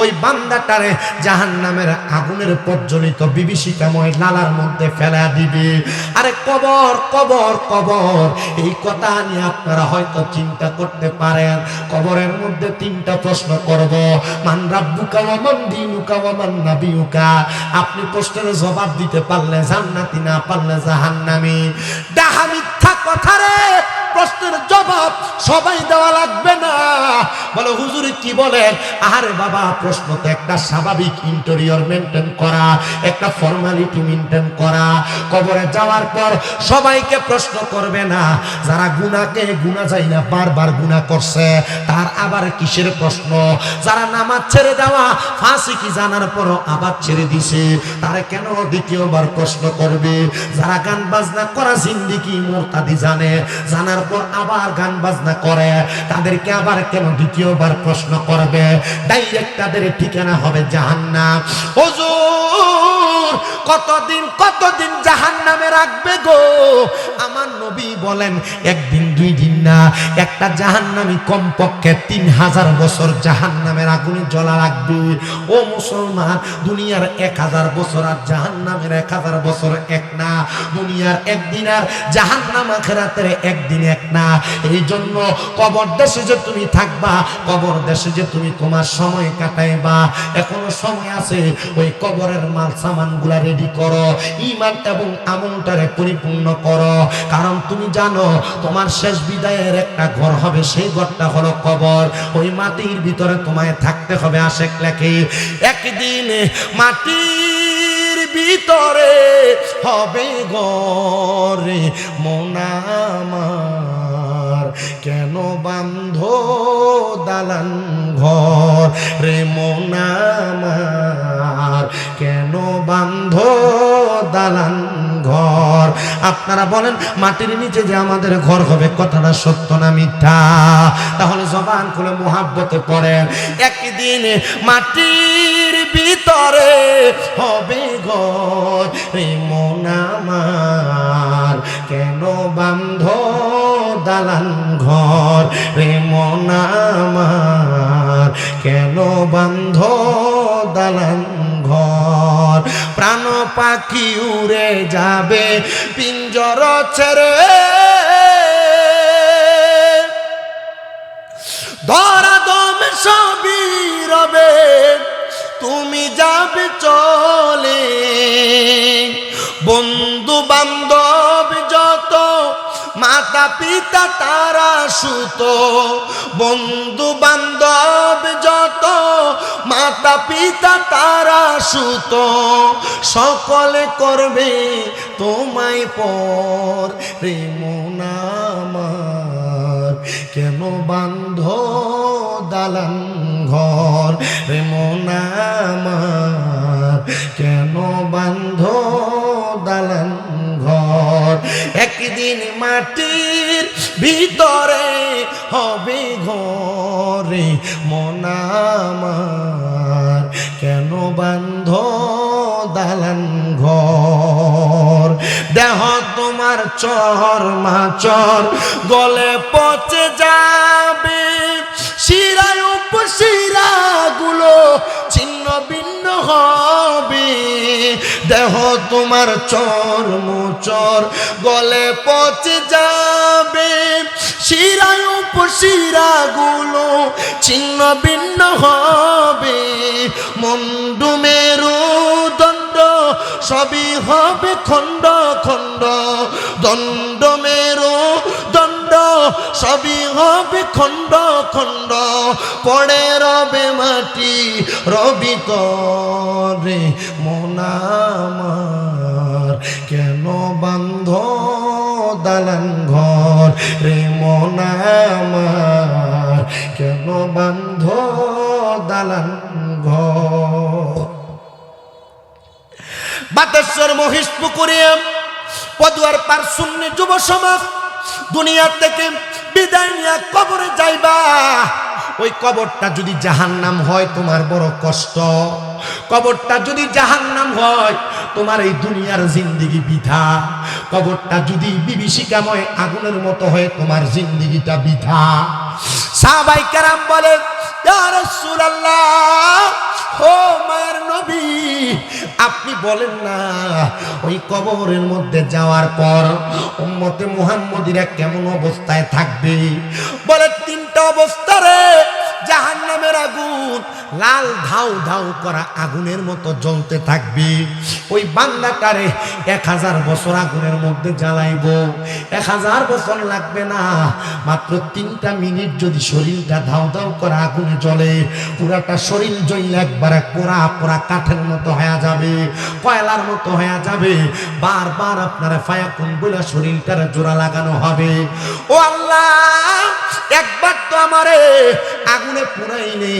ওই বান্দাটারে জাহান্নামের আগুনের প্রজ্বলিত বিভীষিকাময় লালার মধ্যে ফেলা দিবে। আরে কবর কবর কবর, এই কথা নিয়ে আপনারা হয়তো চিন্তা করতে পারেন। কবরের মধ্যে 3টা প্রশ্ন করব, মান রাব্বুকা ওয়া মান দীনুকা ওয়া মান নাবিয়ুকা। আপনি প্রশ্নের জবাব দিতে পারলে জান্নাতি, না পারলে জাহান্নামী। ডাহা মিথ্যা কথা রে, প্রশ্নের জবাব সবাই দেওয়া লাগবে না। বলে, হুজুর কি বলেন? আরে বাবা, প্রশ্ন তো একটা স্বাভাবিক ইন্টেরিয়র মেনটেন করা, একটা ফর্মালিটি মেনটেন করা। কবরে যাওয়ার পর সবাইকে প্রশ্ন করবে না। যারা গুনাহকে গুনাহ যায় না, বারবার গুনাহ করছে, তার আবার কিসের প্রশ্ন? যারা নামাজ ছেড়ে দেওয়া ফাসিকি জানার পরও আবার ছেড়ে দিছে, তারা কেন দ্বিতীয়বার প্রশ্ন করবে? যারা গান বাজনা করা জিন্দেগি মুরতাদি জানে, জানার পর আবার গান বাজনা করে, তাদেরকে আবার কেন দ্বিতীয়বার প্রশ্ন করবে? ডাইরেক্ট তাদের ঠিকানা হবে জাহান্নাম। হুজুর কতদিন কতদিন জাহান্নামে রাখবে গো? আমার নবী বলেন, একদিন 2 দিন না, একটা জাহান্নামী কমপক্ষে 3000 বছর জাহান্নামের আগুনে জ্বলা রাখবে। ও মুসলমান, দুনিয়ার 1000 বছর আর জাহান্নামের 1000 বছর এক না। দুনিয়ার একদিন আর জাহান্নাম আখিরাতের একদিন এক না। এই জন্য কবর দেশে যে তুমি থাকবা, কবর দেশে যে তুমি তোমার সময় কাটাইবা, এখনো সময় আছে। ওই কবরের মাল সামান গুলা রেডি করো, ঈমান এবং আমলটারে পরিপূর্ণ করো। কারণ তুমি জানো তোমার শেষ বিদায়ের একটা ঘর হবে, সেই ঘরটা হলো কবর। ওই মাটির ভিতরে তোমায় থাকতে হবে। আশেক লেখে, একদিন মাটির ভিতরে হবে ঘরে মন আমার, কেন বান্ধো দালান ঘর রে মন আমার, কেন বান্ধো দালান ঘর। আপনারা বলেন মাটির নিচে যে আমাদের ঘর হবে, কথাটা সত্য না মিথ্যা? তাহলে জবান খুলে মুহাব্বতে পড়েন, একদিন মাটির ভিতরে হবে ঘর। রে মন আমার কেন বান্ধ দালান ঘর? রে মন আমার কেন বান্ধ দালান ঘর? প্রাণ পাখি উড়ে যাবে পিঞ্জর ছেড়ে, ধরা দম সবই রবে, তুমি যাবে চলে। বন্ধু বান্ধব যত মাতা পিতা তারা সুত, বন্ধু বান্ধব যত মাতা পিতা তারা সুত, সকলে করবে তোমায় পর। রে মন আমার কেন বান্ধ দালান ঘর? রে মন আমার কেন বান্ধ দালান ঘর? একদিন মাটির ভিতরে হবে ঘরে, মন আমার কেন বান্ধ দালান ঘর? দেহ তোমার চর মাচর গলে পচে যাবে, শিরায় উপশিরা গুলো ছিন্ন ভিন্ন হবে। দেহ তোমার চর মোচর গলে পচে যাবে, শিরায় উপশিরা গুলো ছিন্ন ভিন্ন হবে। মুন্ডু মেরু দণ্ড সবই হবে খণ্ড খণ্ড, দণ্ড মেরু দণ্ড সবই হবে খণ্ড খণ্ড। পড়ে রবে মাটি রবি তরে, মন আমার কেন বান্ধ দালান ঘর? রে মন আমার কেন বান্ধ দালান ঘর? বাতেশ্বর মহিষপুকুরে পদুয়ার পার শূন্য যুব সমাজ দুনিয়া থেকে বিদায় নিয়ে কবরে যাইবা। ওই কবরটা যদি জাহান্নাম হয় তোমার বড় কষ্ট, কবরটা যদি জাহান্নাম হয় তোমার এই দুনিয়ার জিন্দেগি বৃথা। কবরটা যদি বিভীষিকাময় আগুনের মতো হয় তোমার জিন্দেগিটা বৃথা। সাহাবায়ে কেরাম বলে, ইয়া রাসূলুল্লাহ, ও মায়ের নবী, আপনি বলেন না ওই কবরের মধ্যে যাওয়ার পর উম্মতে মুহাম্মদীরা কেমন অবস্থায় থাকবে? বলে তিনটা অবস্থা রে। জাহান্নামের আগুন লাল ধাউ ধাউ করা আগুনের মতো জ্বলতে থাকবে। ওই বান্দাটারে 1000 বছর আগুনের মধ্যে জ্বালাইব, 1000 বছর লাগবে না, মাত্র 3টা মিনিট যদি শরীরটা ধাউ ধাউ করা আগুনে জ্বলে, পুরাটা শরীর জ্বলে একবারে পোড়া পোড়া কাঠের মতো হয়ে যাবে, কয়লার মতো হয়ে যাবে। বারবার আপনারা ফায়াকুন বলে শরীরটারে জোড়া লাগানো হবে। ও আল্লাহ, একবার তো আমারে আগুনে পুরাইলে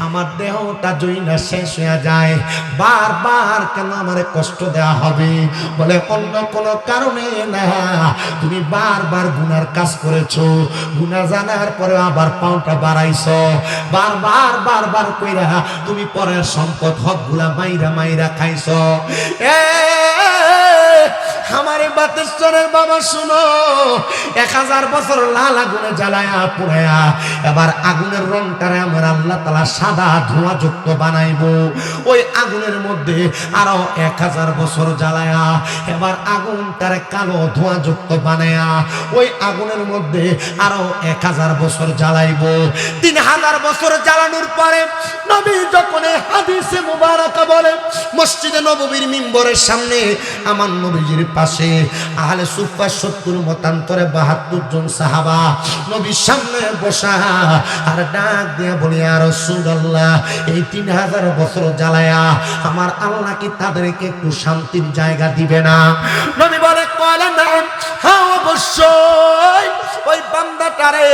আমার দেহটা জইনা শেষ হয়ে যায়, বারবার কেন আমারে কষ্ট দেওয়া হবে? বলে অন্য কোনো কারণে না, তুমি বারবার গুনার কাজ করেছো, গুনাহ জানার পরে আবার পাউটা বাড়াইছো, বারবার বারবার কইরা তুমি পরের সম্পদ হকগুলা মাইরা মাইরা খাইছো। আমারে বাতেশ্বরের বাবা শুনো, 1000 বছর লাল আগুনে জ্বালায়া পুড়ায়া এবার আগুনের রংটারে আমার আল্লাহ তাআলা সাদা ধোঁয়াযুক্ত বানাইবো। ওই আগুনের মধ্যে আরো 1000 বছর জ্বালায়া এবার আগুনটারে কালো ধোঁয়াযুক্ত বানায়া ওই আগুনের মধ্যে আরো 1000 বছর জ্বালাইবো। 3000 বছর জ্বালানোর পরে নবী যখন হাদিসে মুবারাকা বলে, মসজিদে নববীর মিম্বরের সামনে আমার নবীজির পাশে আহলে সুফফা 70 মতান্তরে 72 জন সাহাবা নবীর সামনে বসা আর ডাক দিয়া বলি, ইয়া রাসূলুল্লাহ, এই 3000 বছর জ্বালায়া আমার আল্লাহ কি তাদেরকে একটু শান্তির জায়গা দিবে না? নবী বলে, কলা নাম, হ্যাঁ অবশ্যই। ওই বান্দা বান্দাটারে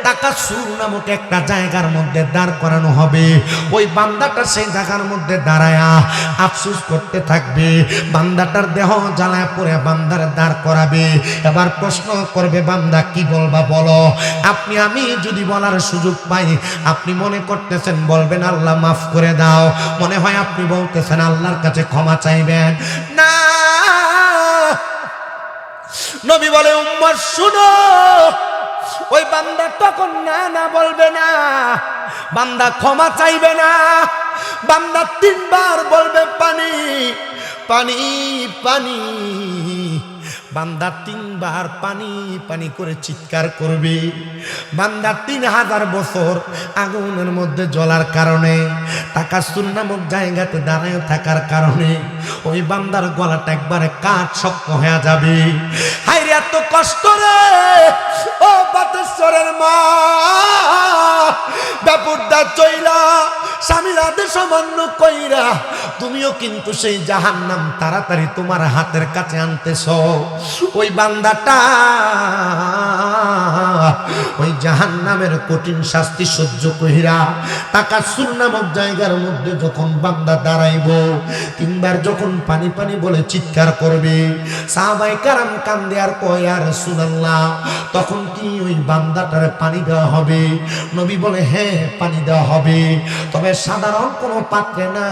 তাকাসুর নামক একটা জায়গার মধ্যে দাঁড় করানো হবে। ওই বান্দাটা সেই জায়গার মধ্যে দাঁড়ায়া আফসোস করতে থাকবে। বান্দাটার দেহ জ্বালায় পড়ে বান্দার দাঁড় করাবে। এবার প্রশ্ন করবে, বান্দা কি বলবা বলো। আপনি আমি যদি বলার সুযোগ পাই, আপনি মনে করতেছেন বলবেন আল্লাহ মাফ করে দাও, মনে হয় আপনি বলতেছেন আল্লাহর কাছে ক্ষমা চাইবেন। না, নবী বলে উম্মত শুনো, ওই বান্দা তখন না না বলবে না, বান্দা ক্ষমা চাইবে না, বান্দা 3 বার বলবে পানি পানি পানি। বান্দা 3 বার পানি পানি করে চিৎকার করবে। বান্দা 3000 বছর আগুনের মধ্যে জ্বলার কারণে, তাকাসুর নামক জায়গাতে দাঁড়ায় থাকার কারণে ওই বান্দার গলাটা একবারে কাঠ শক্ত হয়ে যাবে। হায়রে এত কষ্ট রে ও বাতেশ্বরের মা, ব্যাপুরদা চইলা স্বামীর আদেশ অমান্য কইরা তুমিও কিন্তু সেই জাহান্নাম তাড়াতাড়ি তোমার হাতের কাছে আনতেছ। ওই বান্দাটা ওই জাহান্নামের কঠিন শাস্তি সহ্য কইরা তাকাসুর নামক জায়গার মধ্যে যখন বান্দা দাঁড়াইব, 3 বার যখন পানি পানি বলে চিৎকার করবে, সাহাবায়ে কেরাম কান্দে আর কয় ইয়া রাসূলুল্লাহ, তখন কি ওই বান্দাটারে পানি দেওয়া হবে? নবী বলে হ্যাঁ পানি দেওয়া হবে, তবে সাধারণ কোনো পাত্রে না,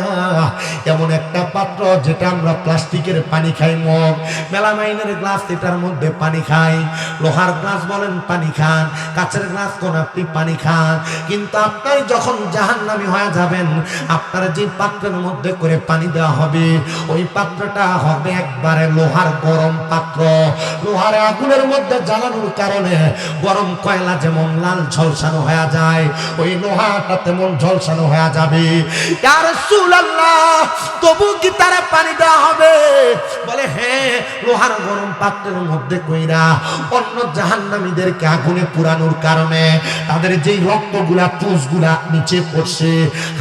এমন একটা পাত্র যেটা আমরা প্লাস্টিকের পানি খাই, মগ মেলামাইনের গ্লাস এটার মধ্যে পানি খাই, লোহার গ্লাস বলেন পানি খান, কাচের গ্লাস কোন আপনি পানি খান। কিন্তু আপনার যখন জাহান্নামী হয়ে যাবেন, আপনার যে পাত্রের মধ্যে করে পানি দেওয়া হবে, ওই পাত্রটা হবে একবারে লোহার গরম পাত্র। লোহার আগুনের মধ্যে জ্বালানোর কারণে গরম কয়লা যেমন লাল ঝলসানো হয়ে যায়, ওই লোহাটা তেমন ঝলসানো হয়ে যাবে। ইয়া রাসূলুল্লাহ, তবু কি তারা পানি দেওয়া হবে? বলে হ্যাঁ, লোহার গরম পাত্রের মধ্যে কইরা অন্য জাহান্নামীদেরকে আগুনে পুরানোর কারণে তাদের যেই রক্তগুলা পুষগুলা নিচে পড়ছে,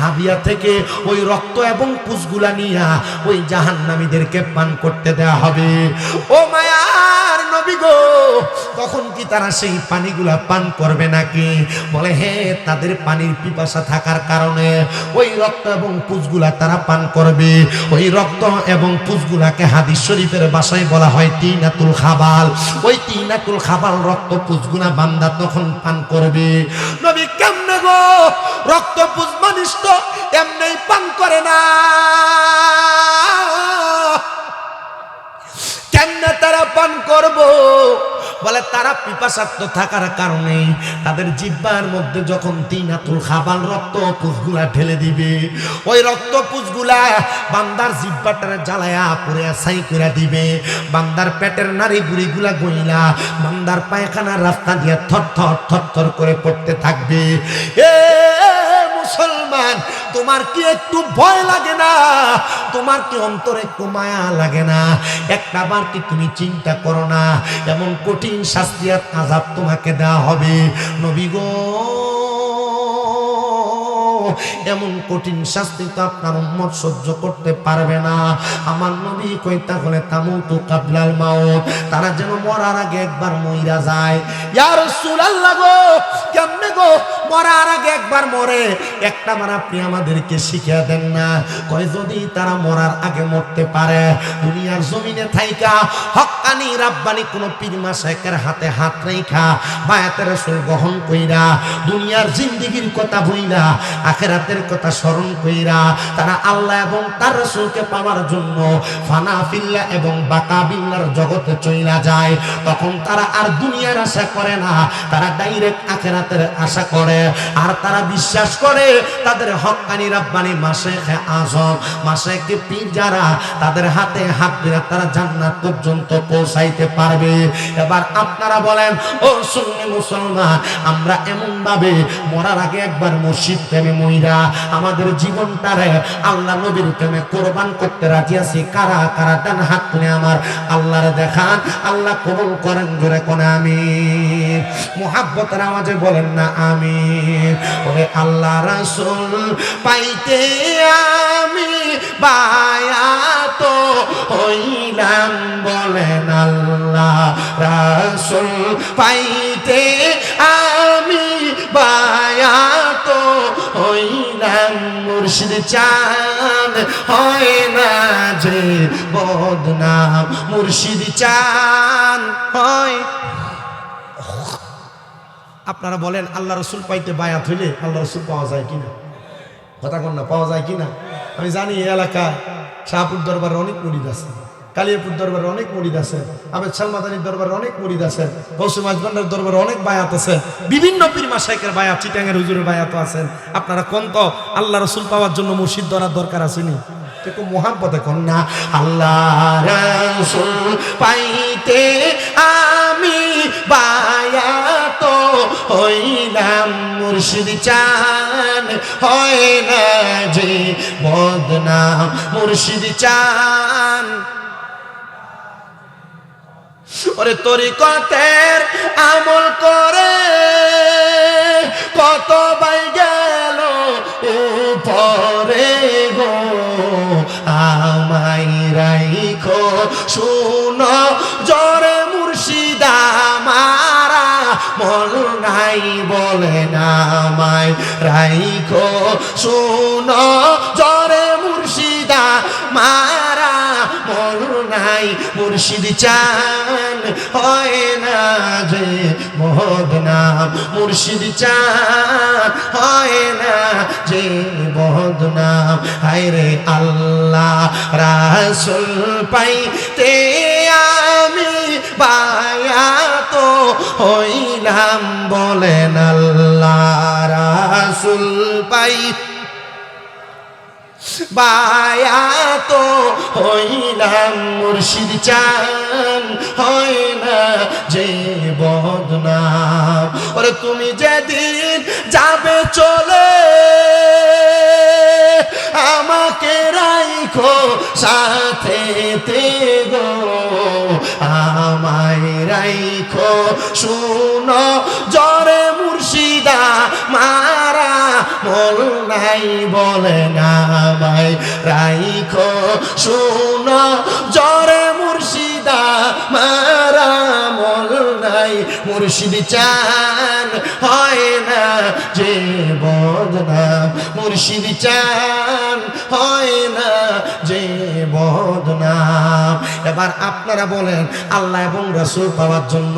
হাবিয়া থেকে ওই রক্ত এবং পুষগুলা নিয়া ওই জাহান্নামীদেরকে পান করতে দেওয়া হবে। ও মায়ার নবী গো, তখন কি তারা সেই পানিগুলা পান করবে নাকি? বলে হ্যাঁ, তাদের পানির পিপাসা থাকার কারণে ওই রক্ত এবং পুষগুলা তারা পান করবে। ওই রক্ত এবং পুষগুলাকে হাদিস শরীফের ভাষায় বলা হয় তিনাতুল খাবাল। ওই তিনাতুল খাবাল রক্ত পুষগুলা বান্দা তখন পান করবে। নবী কেমনে গো, রক্ত পুষ মানুষ তো এমনি পান করে না, কেমনে তারা পান করবো? বলে তারা পিপাসার্থ থাকার কারণে তাদের জিহ্বার মধ্যে যখন তিনাতুল খাবাল রক্ত পুষগুলা ঢেলে দিবে, ওই রক্ত পুষগুলা বান্দার জিহ্বাটারে জ্বালায়া পুরে ছাই করে দিবে। বান্দার পেটের নাড়ি বুড়িগুলা গইলা বান্দার পায়খানার রাস্তা দিয়ে থর করে পড়তে থাকবে। এ মুসলমান, তোমার কি একটু ভয় লাগে না? তোমার কি অন্তরে একটু মায়া লাগে না? একটা বার কি তুমি চিন্তা করো না, এমন কঠিন শাস্তি আর আযাব তোমাকে দেওয়া হবে। নবী গো, এমন কঠিন শাস্তি তো আপনার উম্মত সহ্য করতে পারবে না। আমার নবী কইতা বলে তামুতু কাবলাল মাউত, তারা যেন মরার আগে একবার মইরা যায়। ইয়া রাসূলুল্লাহ গো, কেমনে গো মরার আগে একবার মরে? একটা বার আপনি আমাদেরকে শিখিয়ে দেন না। কয় যদি তারা মরার আগে মরতে পারে, দুনিয়ার জমিনে থাইকা হক্কানি রাব্বানি কোন পীর মাশায়েখের হাতে হাত রাইখা বায়াতে রাসূল গ্রহণ কইরা দুনিয়ার জিন্দেগির কথা বইলা আখিরাতের কথা স্মরণ কইরা তারা আল্লাহ এবং তার রাসূলকে পাওয়ার জন্য ফানা ফিল্লাহ এবং বাকা বিল্লাহর জগতে চইলা যায়, তখন তারা আর দুনিয়ার আশা করে না, তারা ডাইরেক্ট আখিরাতের আশা করে। আর তারা বিশ্বাস করে তাদের হক্কানি রাব্বানি মাশায়েখে আযম মাশায়েখে পীর যারা, তাদের হাতে হাত ধরে তারা জান্নাত পর্যন্ত পৌঁছাইতে পারবে। এবার আপনারা বলেন ও সুন্নি মুসলমান, আমরা এমন ভাবে মরার আগে একবার মসজিদ প্রেমে মইরা আমাদের জীবনটারে আল্লাহ নবীর প্রেমে কোরবান করতে রাজি আছি। কারা কারা ডান হাত তুলে আমার আল্লাহর দেখান, আল্লাহ কবুল করেন জোরে কোন আমিন। মুহাব্বতের আওয়াজে বলেন না আমিন। ওরে আল্লাহ রাসূল পাইতে আমি বায়াত হইলাম, বলেন আল্লাহ রাসূল পাইতে আমি বায়াত হইলাম। মুর্শিদ চাঁদ হয় না যে বদনাম, মুর্শিদ চাঁদ হয়। আপনারা বলেন আল্লাহ রসুল পাইতে বায়াত হইলে আল্লাহ রসুল পাওয়া যায় কিনা? কথা কন না, পাওয়া যায় কিনা? আমি জানি এই এলাকায় শাহপুর দরবারে অনেক মুরিদ আছে, কালিয়াপুর দরবারে অনেক মুরিদ আছে, আবেদ সালমাদানির দরবারে অনেক মুরিদ আছে, কৌসুম আজমান্ডার দরবারে অনেক বায়াত আছে, বিভিন্ন পীর মাশায়েখের বায়াত, চিটাঙ্গের হুজুরের বায়াত আছেন। আপনারা কোন তো আল্লাহ রসুল পাওয়ার জন্য মুর্শিদ ধরার দরকার আসেনি? একটু মুহাব্বতে কোন না আল্লাহ রাসূল পাইতে আমি বায়াত হইলাম, মুর্শিদ চান হয় না যে বদনাম, মুর্শিদ চান। ওরে তরিকতের আমল করে কত বাই গেল উপরে গো, আমায় রাইখো শুনো জরে মুর্শিদ আমারা মল নাই, বলেন আমায় রাইখো শুনো জরে মুর্শিদ আমারা মল নাই, মুর্শিদ চান হয় না যে বদনাম, মুর্শিদ চান হয় না যে বদনাম। হায়রে আল্লাহ রাসূল পাইতে আমি বায়াত হইলাম, বলেন আল্লাহ রাসূল পাই বায়াত হইলাম, মুর্শিদ চান হয় না যে বদনাম। ওরে তুমি যেদিন যাবে চলে আমাকে রাইখো সাথে গো, আমায় রাইখো শুনো জরে মুর্শিদ মারা মল নাই, বলেন আমায় রাইখো শুনো জরে মুর্শিদ মারা মল নাই, মুর্শিদ চান হয় না যে বদনাম, মুর্শিদ চান হয় না যে বদনাম। এবার আপনারা বলেন আল্লাহ এবং রাসূল পাওয়ার জন্য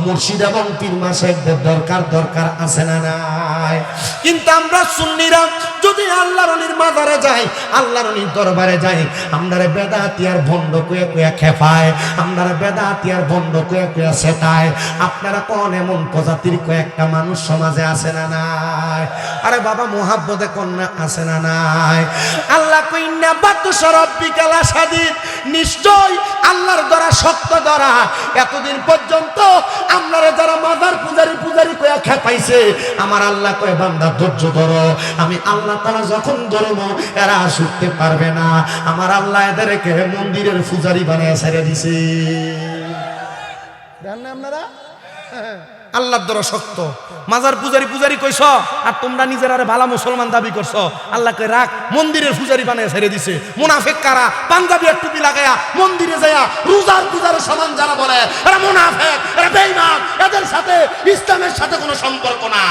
মুর্শিদ এবং পীর মাশায়েখদের দরকার আছে না নাই? কিন্তু আমরা সুন্নিরা যদি আল্লাহর ওলির মাজারে যাই, আল্লাহর ওলির দরবারে যাই, আমরারে বেদাতি আর ভণ্ড কয়ে কয়ে খেপায়, আমরারে বেদাতি আর ভণ্ড কয়ে কয়ে সেটায়। আপনারা কোন এমন প্রজাতির কয়েকটা মানুষ সমাজে আছে না নাই? আরে বাবা মুহাব্বতে কন্যা আছে না নাই? আল্লাহ কইনা বাতুশ রাব্বিকাল শাদীদ, নিশ্চয় আল্লাহর দ্বারা শক্ত দ্বারা। এতদিন পর্যন্ত আপনারা যারা মাজার পূজারি কয়া খেপাইছে, আমার আল্লাহ কয় বান্দা ধৈর্য ধরো, আমি আল্লাহ তাআলা যখন ধরবো এরা ছুটতে পারবে না। আমার আল্লাহ এদেরকে মন্দিরের পূজারি বানায় ছেড়ে দিছে। জানেন আপনারা আল্লাহর দ্বারা শক্ত। মাজার পূজারি কইছ আর তোমরা নিজের আরে ভালো মুসলমান দাবি করছো, আল্লাহকে রাখ মন্দিরের পূজারি বানিয়ে ছেড়ে দিছে। মুনাফিক কারা? পাঞ্জাবি আর টুপি লাগায়া মন্দিরে যায়া রোজার পূজার সমান যারা বলে এরা মুনাফিক, এরা বেঈমান, এদের সাথে ইসলামের সাথে কোনো সম্পর্ক না।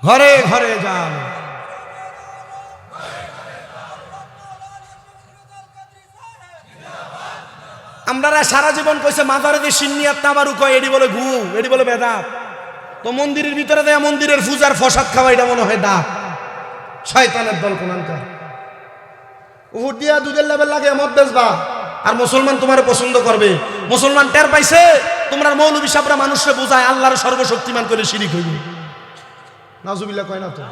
ঘরে ঘরে যান, আমরা সারা জীবন কইছে মাজারে যে সিন্নিয়াত নামারু কয় এডি বলে ঘু, এডি বলে বেদাত। তো মন্দিরের ভিতরে দেয়া মন্দিরের পূজার প্রসাদ খাওয়া এটা মনে হয় দাঁত। শয়তানের দল কোনটা উহুদ দিয়া দুধের লেবেল লাগে মদ বেচবা আর মুসলমান তোমারে পছন্দ করবে। মুসলমান টের পাইছে তোমরা মৌলবী সাহেবরা মানুষকে বোঝায় আল্লাহর সর্বশক্তিমান করে শিরিক হইবে। নাউজুবিল্লাহ কয় না তো,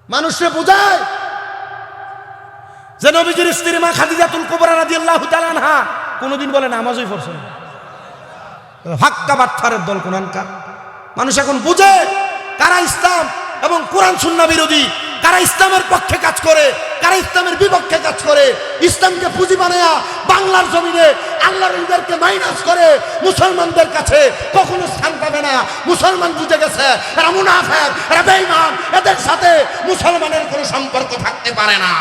মানুষকে বোঝায় যে নবীজির স্ত্রী মা খাদিজাতুল কুবরা রাদিয়াল্লাহু তাআলা আনহা কোনোদিন বলে নামাজই পড়ছে না। ফাক্কা বাটফারের দল কোরআনকার। মানুষ এখন বুঝে কারা ইসলাম এবং কোরআন সুন্নাহ বিরোধী, কারা ইসলামের পক্ষে কাজ করে, কারা ইসলামের বিপক্ষে কাজ করে। ইসলামকে পুঁজি বানায়া বাংলার জমিনে আল্লাহর ঈদেরকে মাইনাস করে মুসলমানদের কাছে কখনো স্থান পাবে না। মুসলমান বুঝে গেছে এরা মুনাফিক, এরা বেঈমান, এদের সাথে মুসলমানের কোনো সম্পর্ক থাকতে পারে না।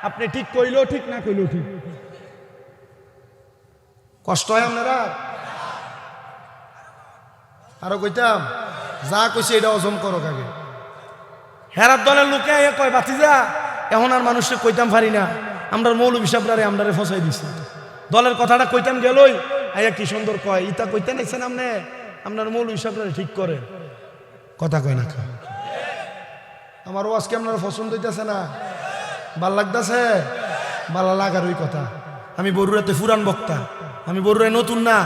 আপনি ঠিক কইলো ঠিক, না কইলো ঠিক। কষ্ট হয় আপনারা? আরো কইতাম যা কইছে এটা হজম করো কাকে। হেরার দলের লোকে কয় বাতিজা এখন আর মানুষকে কইতাম পারি না, আমরা মৌলবী সাহেবরা আমরারে ফসাই দিছি। দলের কথাটা কইতাম গেলই আয়া কি সুন্দর কয় ইতা কইতে নাইছেন আপনি, আপনার মৌলবী সাহেবরা ঠিক করে কথা কয় না। আমার ওয়াজকে আপনারা পছন্দ হইতেছে না, ভাল লাগতেছে? ভালো লাগার ওই কথা। আমি বরুড়াতে ফুরান বক্তা, আমি বরুড়ায় নতুন না,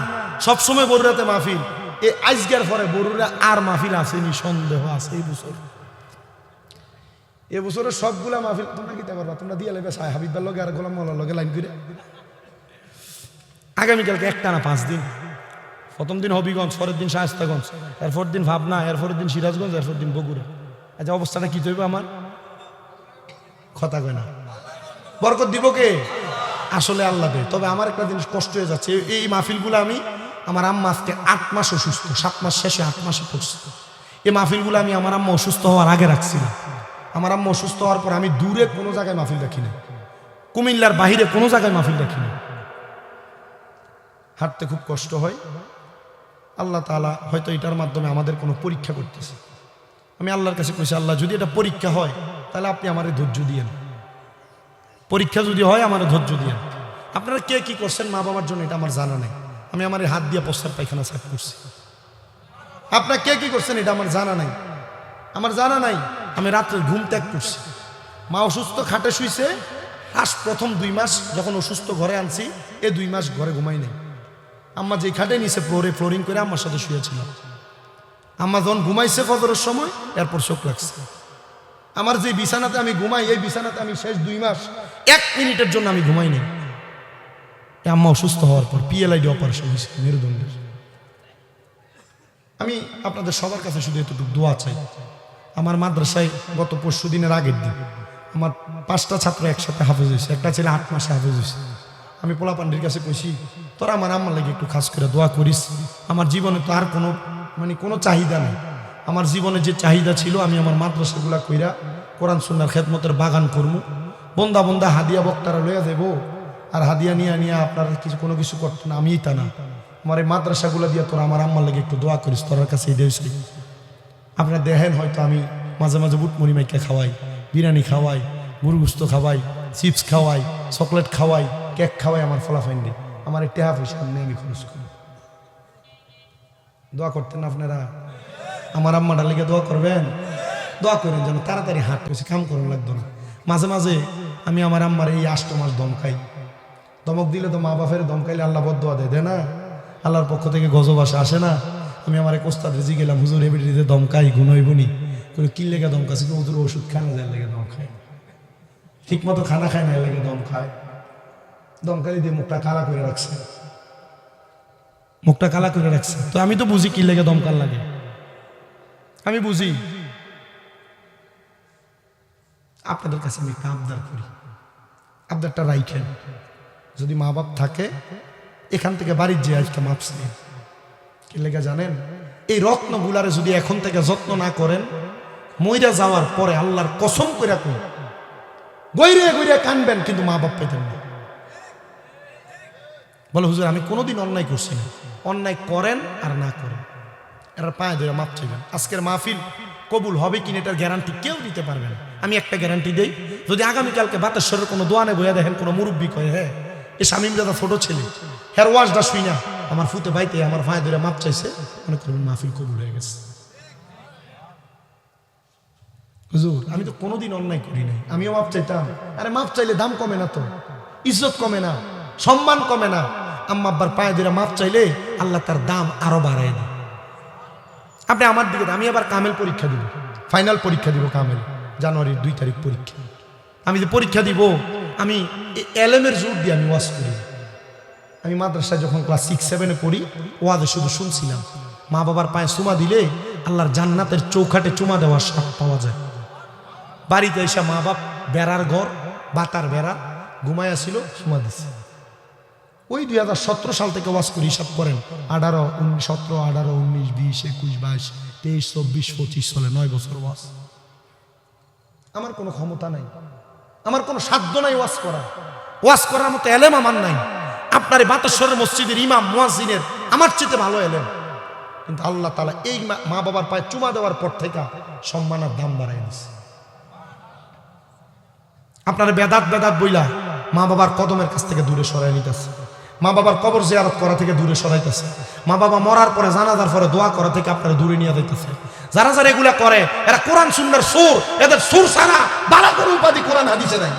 সবসময় বরুড়াতে মাহফিল। এই আজকের পরে বরুড়া আর মাহফিল আসেনি, সন্দেহ আছে এই বছর। এবছরের সবগুলা মাহফিল তোমরা কিতে পারবা, তোমরা দিয়ে লেবে সাই হাবিবার লগে আর গোলাম মোল্লার লগে লাইন করে। আগামীকালকে একটানা 5 দিন। প্রথম দিন হবিগঞ্জ, পরের দিন শায়েস্তাগঞ্জ, এরপর দিন ভাবনা, এরপরের দিন সিরাজগঞ্জ, এরপর দিন বগুড়া। আচ্ছা অবস্থাটা কি হইবে আমার? কথা কয় না। বরকত দিব কে? আসলে আল্লাহ দেয়। তবে আমার একটা জিনিস কষ্ট হয়ে যাচ্ছে, এই মাহফিলগুলো আমি, আমার আম্মা আজকে 8 মাস অসুস্থ, 7 মাস শেষে 8 মাসে পড়ছে। এই মাহফিলগুলো আমি আমার আম্মা অসুস্থ হওয়ার আগে রাখছিলাম। আমার আম্মা অসুস্থ হওয়ার পর আমি দূরে কোনো জায়গায় মাহফিল রাখি না, কুমিল্লার বাহিরে কোনো জায়গায় মাহফিল রাখি না। হাঁটতে খুব কষ্ট হয়। আল্লাহ তাআলা হয়তো এটার মাধ্যমে আমাদের কোনো পরীক্ষা করতেছে। আমি আল্লাহর কাছে কইছি, আল্লাহ যদি এটা পরীক্ষা হয় তাহলে আপনি আমারে ধৈর্য দিয়েন। পরীক্ষা যদি হয় আমারে ধৈর্য দিয়েন। আপনারা কে কি করছেন মা বাবার জন্য এটা আমার জানা নেই। আমি আমার হাত দিয়ে প্রস্তাব পায়খানা সাফ করছি। আপনারা কে কি করছেন এটা আমার জানা নাই, আমার জানা নাই। আমি রাত্রে ঘুম ত্যাগ করছি। মা অসুস্থ খাটে শুইছে। প্রথম 2 মাস যখন অসুস্থ ঘরে আনছি, এই 2 মাস ঘরে ঘুমাই নাই। আম্মা যেই খাটে নিচে ফ্লোরিং করে আম্মার সাথে শুয়েছিলাম। আম্মা যখন ঘুমাইছে ফজরের সময়, এরপর চোখ লাগছে। আমার যে বিছানাতে আমি ঘুমাই, এই বিছানাতে আমি শেষ 2 মাস 1 মিনিটের জন্য আমি ঘুমাই নাই। আম্মা অসুস্থ হওয়ার পর PLID অপারেশন হয়েছে মেরুদণ্ডের। আমি আপনাদের সবার কাছে শুধু এতটুকু দোয়া চাই। আমার মাদ্রাসায় গত পরশু দিনের আগের দিন আমার 5টা ছাত্র একসাথে হাফেজ হয়েছে। একটা ছেলে 8 মাসে হাফেজ হয়েছে। আমি পোলাপান্ডির কাছে কইছি, তোরা আমার আম্মার লাগে একটু খাস করে দোয়া করিস। আমার জীবনে তো আর কোনো চাহিদা নেই। আমার জীবনে যে চাহিদা ছিল, আমি আমার মাদ্রাসাগুলা কইরা কোরআন সুন্নাহর খেদমতের বাগান করবো। বন্দা বন্দা হাদিয়া বক্তারা লইয়া যাবো, আর হাদিয়া নিয়ে আপনারা কোনো কিছু করতেন না। আমিই তা না, আমার এই মাদ্রাসাগুলা দিয়ে তোরা আমার আম্মার লাগে একটু দোয়া করিস, তোর কাছে এই দেশ। আপনারা দেখেন হয়তো আমি মাঝে মাঝে বুটমুড়ি মাইকা খাওয়াই, বিরিয়ানি খাওয়াই, মুরগুস্ত খাওয়াই, চিপস খাওয়াই, চকলেট খাওয়াই, কেক খাওয়াই আমার ফলাফাইন দিই। আমার এই টেহা পয়সা আমি খরচ করি। দোয়া করতেন না আপনারা? আমার আম্মাটার লেগে দোয়া করবেন। দোয়া করেন যেন তাড়াতাড়ি হাট পেয়েছে, কাম করানো লাগতো না। মাঝে মাঝে আমি আমার আম্মার এই 8 মাস দমকাই। দমক দিলে তো মা বাপের দমকাইলে আল্লাহ বদদোয়া দেয় না? আল্লাহর পক্ষ থেকে গজব আসে না? আমি আমার এক ওস্তাদ রেজি গেলাম, হুজুর হেবিটিতে দমকাই গুণ হইবনি। কি লেগে দমকাছে? হুজুর ওষুধ খায় না, যার লেগে দম খায়, ঠিক মতো খানা খায় না, লেগে দম খায়। দমকালি দিয়ে মুখটা কালা করে রাখছে, মুখটা কালা করে রাখছে। তো আমি তো বুঝি কি লেগে দমকাল লাগে, আমি বুঝি। আপনাদের কাছে আমি একটা আবদার করি, আবদারটা রাইখেন। যদি মা বাপ থাকে, এখান থেকে বাড়ির যে আজকে মাপছে কি লেগে জানেন? এই রত্নগুলারে যদি এখন থেকে যত্ন না করেন, মইরা যাওয়ার পরে আল্লাহর কসম করে কই গইরে গইরে কানবেন, কিন্তু মা বাপ পেতেন না। বলে হুজুর আমি কোনোদিন অন্যায় করছি না। অন্যায় করেন আর না করেন, এরা পায়ে ধরে মাপ চাইবেন। আজকের মাহফিল কবুল হবে কিনা এটার গ্যারান্টি কেউ দিতে পারবে না। আমি একটা গ্যারান্টি দেই, যদি আগামীকালকে বাতেশ্বরের কোনো দোয়ানে বইয়া দেখেন কোনো মুরব্বী কয়ে, হ্যাঁ এ শামীম দাদা ছোট ছেলে, হের ওয়াজটা শুই না, আমার ফুতে ভাইতে আমার পায়ে ধরে মাপ চাইছে, মনে করবেন মাহফিল কবুল হয়ে গেছে। হুজুর আমি তো কোনোদিন অন্যায় করি নাই, আমিও মাপ চাইতাম। আরে মাপ চাইলে দাম কমে না তো, ইজ্জত কমে না, সম্মান কমে না। আম্মা আব্বার পায়ে ধরে মাপ চাইলে আল্লাহ তার দাম আরো বাড়ায় দেয়। আপনি আমার দিকে, আমি আবার কামেল পরীক্ষা দিব, ফাইনাল পরীক্ষা দিব কামেল, জানুয়ারির 2 তারিখ পরীক্ষা। আমি যে পরীক্ষা দিব, আমি এলেমের জোর দিয়ে আমি ওয়াজ করি। আমি মাদ্রাসায় যখন ক্লাস 6-7-এ পড়ি, ওয়াজে শুধু শুনছিলাম মা বাবার পায়ে চুমা দিলে আল্লাহর জান্নাতের চৌখাটে চুমা দেওয়ার স্বাদ পাওয়া যায়। বাড়িতে এসে মা বাপ বেড়ার ঘর, বাতার বেড়া ঘুমাইয়া ছিল, চুমা দিচ্ছে। ওই 2017 সাল থেকে ওয়াজ করি, হিসাব করেন 18, 17, 18, 19, 20, 21, 22, 23, 24, 25 চলে 9 বছর ওয়াজ। আমার কোনো ক্ষমতা নাই, আমার কোনো সাধ্য নাই ওয়াজ করার মতো এলেম আমার নাই। আপনার বাতাসরের মসজিদের ইমাম মুয়াজ্জিনের আমার চেয়ে ভালো এলেম, কিন্তু আল্লাহ তাআলা এই মা বাবার পায়ে চুমা দেওয়ার পর থেকে সম্মানের দাম বাড়াই দিচ্ছে। আপনার বেদাত বইলা মা বাবার কদমের কাছ থেকে দূরে সরাই নিতেছে, মা বাবার কবর জিয়ারত করা থেকে দূরে সরাইতেছে, মা বাবা মরার পরে জানাজার পরে দোয়া করা থেকে আপনারা দূরে নিয়ে যাইতেছে। যারা যারা এগুলা করে এরা কোরআন সুন্নাহর সুর, এদের সুর ছাড়া বালা কোনো উপাধি কোরআন হাদিসে নাই।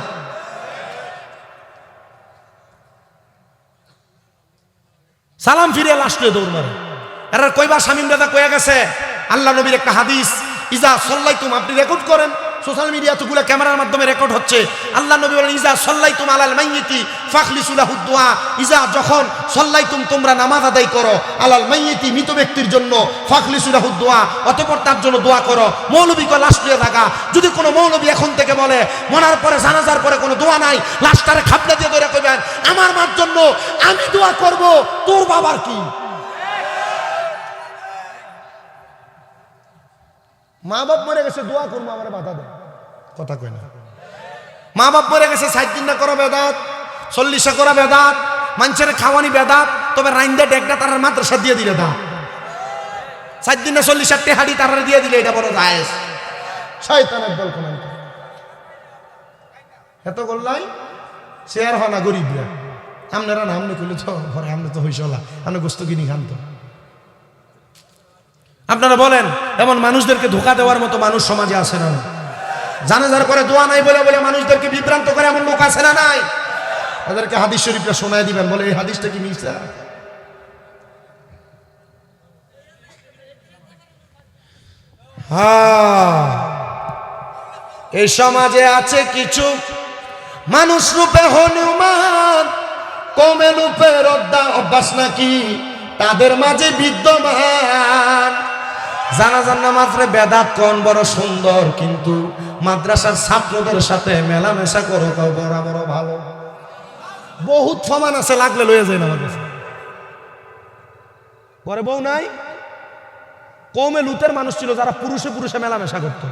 সালাম ফিরিয়ে লাস্টে দৌড় মারে। এরা কইবা শামীম দাদা কয়ে গেছে আল্লাহ নবীর একটা হাদিস, ইজা সাল্লাইতুম, আপনি রেকর্ড করেন সোশ্যাল মিডিয়া তো গুলা ক্যামেরার মাধ্যমে রেকর্ড হচ্ছে। আল্লাহ নবী বলেন ইজা সাল্লাইতুম আলাল মাইয়িতি ফাখলিসু লাহু দুআ, ইজা যখন সাল্লাইতুম তোমরা নামাজ আদায় করো আলাল মাইয়িতি মৃত ব্যক্তির জন্য, ফাখলিসু লাহু দুআ অতঃপর তার জন্য দোয়া করো। মৌলবী কো লাশ দিয়ে থাকা, যদি কোনো মৌলবী এখন থেকে বলে মরার পরে জানাজার পরে কোনো দোয়া নাই, লাশটারে খাপড়া দিয়ে ধরে কইবেন আমার মার জন্য আমি দোয়া করব, তোর বাবার কি? মা বাপ মরে গেছে দোয়া করবো আমার বাধা দেয়, কথা কয় না। মা বাপ মরে গেছে 60 দিন না করা বেদাত, 40 করা বেদাত, মানুষের খাওয়ানি বেদাত, তবে রাইন্দা ডেকটা তার মাদ্রাসা দিয়ে দিলে দা 60 দিন না 40 টেহাড়ি তারা দিয়ে দিলে এটা বড় জায়েজ। শয়তানের দল কোন এত করলাই শেয়ার হয় না গরিবরা। আপনারা না আমনে কইলে তো ঘরে আমনে তো হইছলা, আপনি গোস্ত কিনি খান তো। আপনারা বলেন এমন মানুষদেরকে ধোঁকা দেওয়ার মতো মানুষ সমাজে আছে না? জানাজার পরে দোয়া নাই বলে বলে মানুষদেরকে বিভ্রান্ত করে এমন লোক আছে না নাই? তাদেরকে হাদিস শরীফটা শোনায় দিবেন, বলে এই হাদিসটা কি মিথ্যা? এই সমাজে আছে কিছু মানুষ রূপে হনুমান, কমে রূপের অভ্যাস নাকি তাদের মাঝে বিদ্যমান। জানাজার নামাজে বেদাত কোন বড় সুন্দর, কিন্তু মাদ্রাসার ছাত্রদের সাথে মেলামেশা করো তাও বড় বড় ভালো। বহুত ফমান আছে, লাগলে লয়ে যায় না আমার কাছে। ঘরে বউ নাই, কমে লুতের মানুষ ছিল যারা পুরুষে পুরুষে মেলামেশা করতো।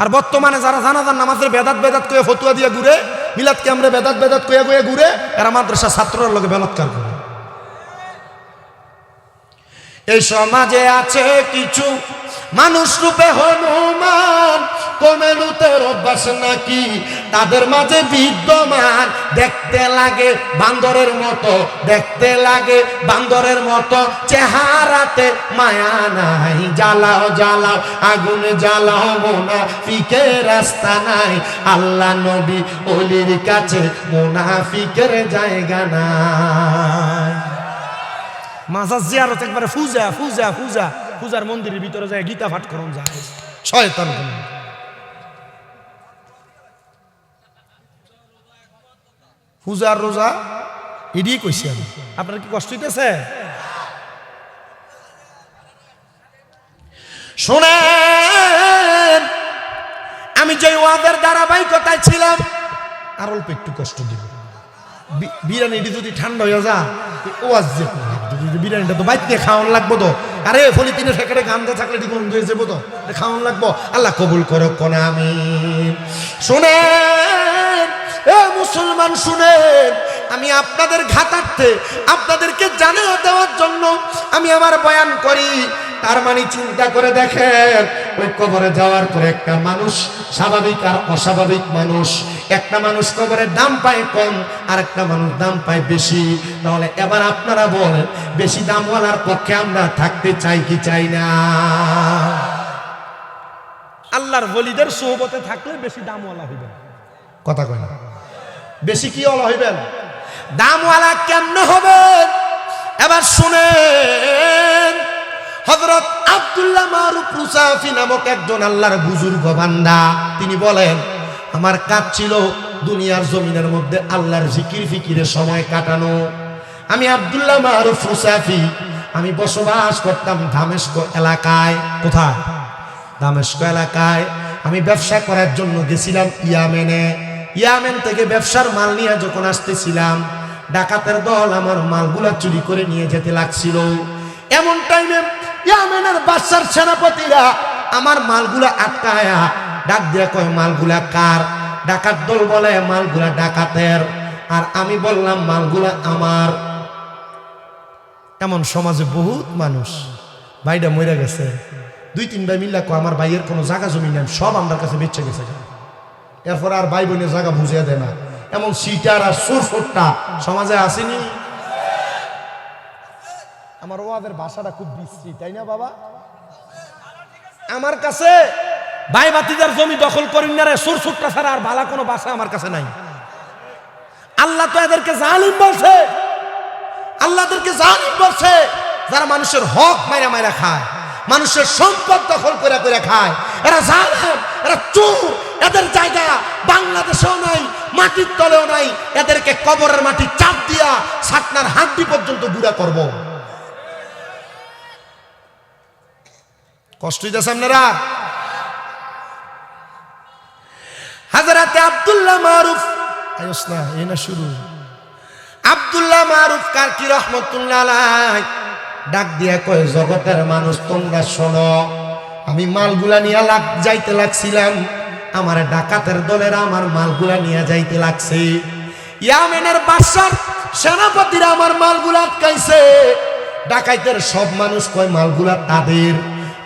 আর বর্তমানে যারা জানাজার নামাজের বেদাত কয়ে ফতুয়া দিয়ে ঘুরে, মিলাদকে আমরা বেদাত কয়ে ঘুরে, এরা মাদ্রাসা ছাত্রর লগে বলাৎকার করে। এই সমাজে আছে কিছু মানুষ রূপে হনুমান, কমে লুতের অভ্যাস নাকি তাদের মাঝে বিদ্যমান। দেখতে লাগে বান্দরের মতো, দেখতে লাগে বান্দরের মতো, চেহারাতে মায়া নাই। জ্বালাও জ্বালাও আগুন জ্বালাও, মুনাফিকের রাস্তা নাই। আল্লাহ নবী ওলির কাছে মুনাফিকের জায়গা নাই। মাজার জিয়ারত একবারে পূজার মন্দিরের ভিতরে যায় গীতা পাঠ করুন যায় শয়তান। পূজার রোজা এড়িয়ে কইছি আমি, আপনার কি কষ্ট হইতেছে? শোনেন, আমি যে ওয়াদের ধারাবাহিকতায় ছিলাম আর অল্প একটু কষ্ট দিব। বিরিয়ানিটি যদি ঠান্ডা হয়ে যা ওয়াজ যে বিরিয়ানিটা তো বাইতে খাওয়ান লাগবো তো। আরে ফলি তিনে ফেকেটে গান্ধা থাকলে বন্ধ হয়ে যাবো তো, খাওয়ান লাগবো। আল্লাহ কবুল করো কোন আমি। শুনেন এ মুসলমান শুনেন, আমি আপনাদের ঘাতার্থে আপনাদেরকে জানিয়ে দেওয়ার জন্য আমি আমার বয়ান করি। তার মানে চিন্তা করে দেখেন, ওই কবরে যাওয়ার পরে একটা মানুষ স্বাভাবিক আর অস্বাভাবিক মানুষ, একটা মানুষ কবরের দাম পায় কম আর একটা মানুষ দাম পায় বেশি। তাহলে এবার আপনারা বলেন, বেশি দামওয়ালার পক্ষে আমরা থাকতে চাই কি চাই না? আল্লাহর ওলিদের সোহবতে থাকলে বেশি দামওয়ালা হইবেন, কথা কয় না? বেশি কি ওয়ালা হইবেন? দামওয়ালা কেমনে হবেন? এবার শুনেন, হযরত আব্দুল্লাহ মারুফ রুসাফি নামক একজন আল্লাহর বুজুর্গ বান্দা, তিনি বলেন আমার কাজ ছিল দুনিয়ার জমিনের মধ্যে আল্লাহর জিকির ফিকিরে সময় কাটানো। আমি আব্দুল্লাহ মারুফ মুসাফি, আমি বসবাস করতাম দামেস্ক এলাকায়। কোথায়? দামেস্ক এলাকায়। আমি ব্যবসা করার জন্য গেছিলাম ইয়ামেনে। ইয়ামেন থেকে ব্যবসার মাল নিয়ে যখন আসতেছিলাম, ডাকাতের দল আমার মালগুলা চুরি করে নিয়ে যেতে লাগছিল। এমন টাইমে ইয়ামেনের বাদশার সেনাপতিরা আমার মালগুলা আটকায়া ডাক দিয়ে কয়, মালগুলা কার? ডাকাত দল বলে মালগুলা ডাকাতের। আর আমি বললাম মালগুলা আমার। এমন সমাজে বহুত মানুষ, ভাইটা মরে গেছে, 2-3 ভাই মিল্লা কয় আমার ভাইয়ের কোনো জায়গা জমি নেই, সব আমার কাছে বেঁচে গেছে। এরপর আর ভাই বোনের জায়গা বুঝিয়ে দেয় না। এমন সিটার আর সুরফুটটা সমাজে আসেনি। আমার ওদের ভাষাটা খুব বিশ্রী, তাই না বাবা? আমার কাছে ভাই বাতিদার জমি দখল করেন না রে, সুরফুটটা ছাড়া আর ভালো কোনো ভাষা আমার কাছে নাই। আল্লাহ তো এদেরকে জালিম বলছে, আল্লাহদেরকে জালিম বলছে, যারা মানুষের হক মাইরা মাইরা খায়, মানুষের সম্পদ দখল করে করে খায়। এরা জালিম, এরা চোর। এদের জায়গা বাংলাদেশেও নাই, মাটির তলেও নাই। এদেরকে কবরের মাটি চাপ দিয়া ছাতনার হাড্ডি পর্যন্ত গুঁড়া করব। কষ্ট হইতেছে আপনারা? হযরতে আব্দুল্লাহ মারুফ আয়স না, এই না শুরু। আব্দুল্লাহ মারুফ কারকি রহমতুল্লাহ আলাইহি ডাক দিয়া কয়, জগতের মানুষ তোমরা শোনো, আমি মালগুলা নিয়ে যাইতে লাগছিলাম, আমার ডাকাতের দলের আমার মালগুলা নিয়ে যাইতে লাগছে। ইয়ামেনের বাদশার সেনাপতিরা আমার মালগুলা আটকাইছে। ডাকাইতের সব মানুষ কয় মালগুলা তাদের।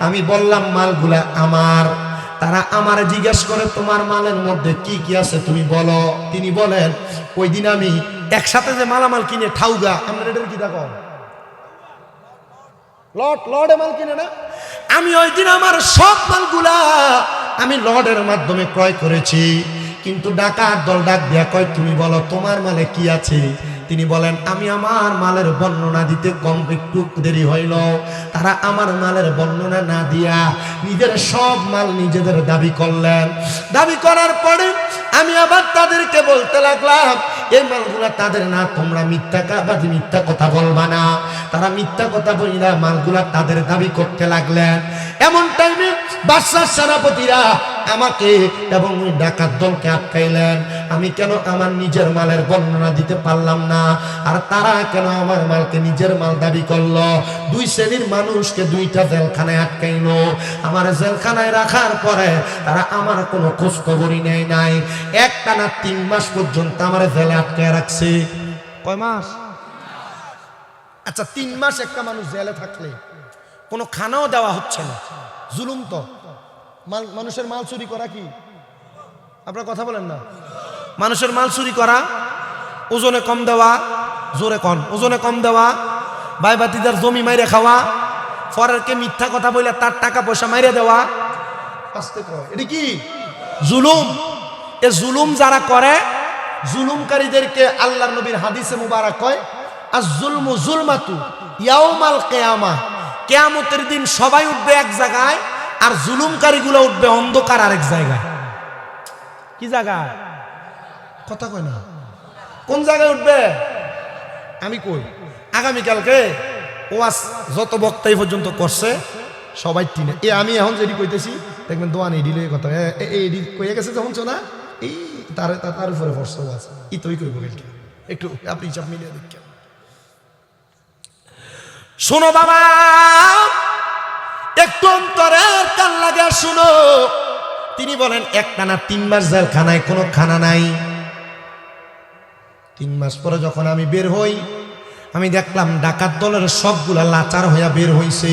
আমি বললাম মালগুলা আমার। তারা আমার জিজ্ঞেস করে, তোমার মালের মধ্যে কি কি আছে তুমি বলো। তিনি বলেন, ওই দিন আমি একসাথে যে মালামাল কিনে ঠাউগা, আমরা এটার কি দেখো লর্ডে মাল কিনে না, আমি ওই দিন আমার সব মালগুলা আমি লর্ডের মাধ্যমে ক্রয় করেছি। কিন্তু ডাকাত দল ডাক দিয়া কয়, তুমি বলো তোমার মালে কি আছে। তিনি বলেন, আমি আমার মালের বর্ণনা দিতে কম একটু দেরি হইল। তারা আমার মালের বর্ণনা না দিয়া নিজের সব মাল নিজেদের দাবি করলেন। দাবি করার পরে আমি আবার তাদেরকে বলতে লাগলাম, এই মালগুলা তাদের না, তোমরা মিথ্যা কথা বলবা না। তারা মিথ্যা কথা বলিলা মালগুলা তাদের দাবি করতে লাগলেন। এমন টাইমে বাদশার সেনাপতিরা আমাকে এবং ওই ডাকাত দলকে আটকাইলেন। আমি কেন আমার নিজের মালের বর্ণনা দিতে পারলাম না, আর তারা কেন আমার মালকে নিজের মাল দাবি করলো। দুই শ্রেণীর মানুষকে দুইটা জেলখানায় আটকাইলো। আমার জেলখানায় রাখার পরে তারা আমার কোনো খোঁজ খবরই নেয় নাই। একটানা 3 মাস পর্যন্ত আমার জেলে আটকায় রাখছে। কয় মাস? আচ্ছা, 3 মাস একটা মানুষ জেলে থাকলে কোনো খানাও দেওয়া হচ্ছে না, জুলুম তো। মানুষের মাল চুরি করা কি? আপনারা কথা বলেন না। মানুষের মাল চুরি করা, ওজনে কম দেওয়া, জোরে কন, ওজনে কম দেওয়া, ভাই বাতিদার জমি মাইরে খাওয়া, পরেরকে মিথ্যা কথা বলে তার টাকা পয়সা মাইরে দেওয়া, এটা কি জুলুম? এ জুলুম যারা করে, জুলুমকারীদেরকে আল্লাহর নবীর হাদিসে মুবারক কয়, আজ জুলমু জুলমাতু ইয়াউমাল কিয়ামা। কিয়ামতের দিন সবাই উঠবে এক জায়গায়, আর জুলুমকারীগুলো উঠবে অন্ধকার আরেক জায়গায়। কি জায়গায়? কথা কয় না। কোন জায়গায় উঠবে? আমি কই, আগামীকালকে ওয়াজ যত বক্তাই পর্যন্ত করছে সবাই টিনে। আমি এখন যেটি কইতেছি দেখবেন দোয়ান এই ডিলে কথা এই কইয়া গেছে যখন শোনা, এই তার উপরে ফর্স ওয়াজ ই তুই কইব একটু আপনি হিসাব মিলিয়ে দেখেন। শোনো বাবা, একটু অন্তরের কান লাগে শুনো। তিনি বলেন, একটানা 3 মাস জেলখানায় কোনো খানা নাই। 3 মাস পরে যখন আমি বের হই, আমি দেখলাম ডাকাত দলের সবগুলা লাচার হইয়া বের হইছে,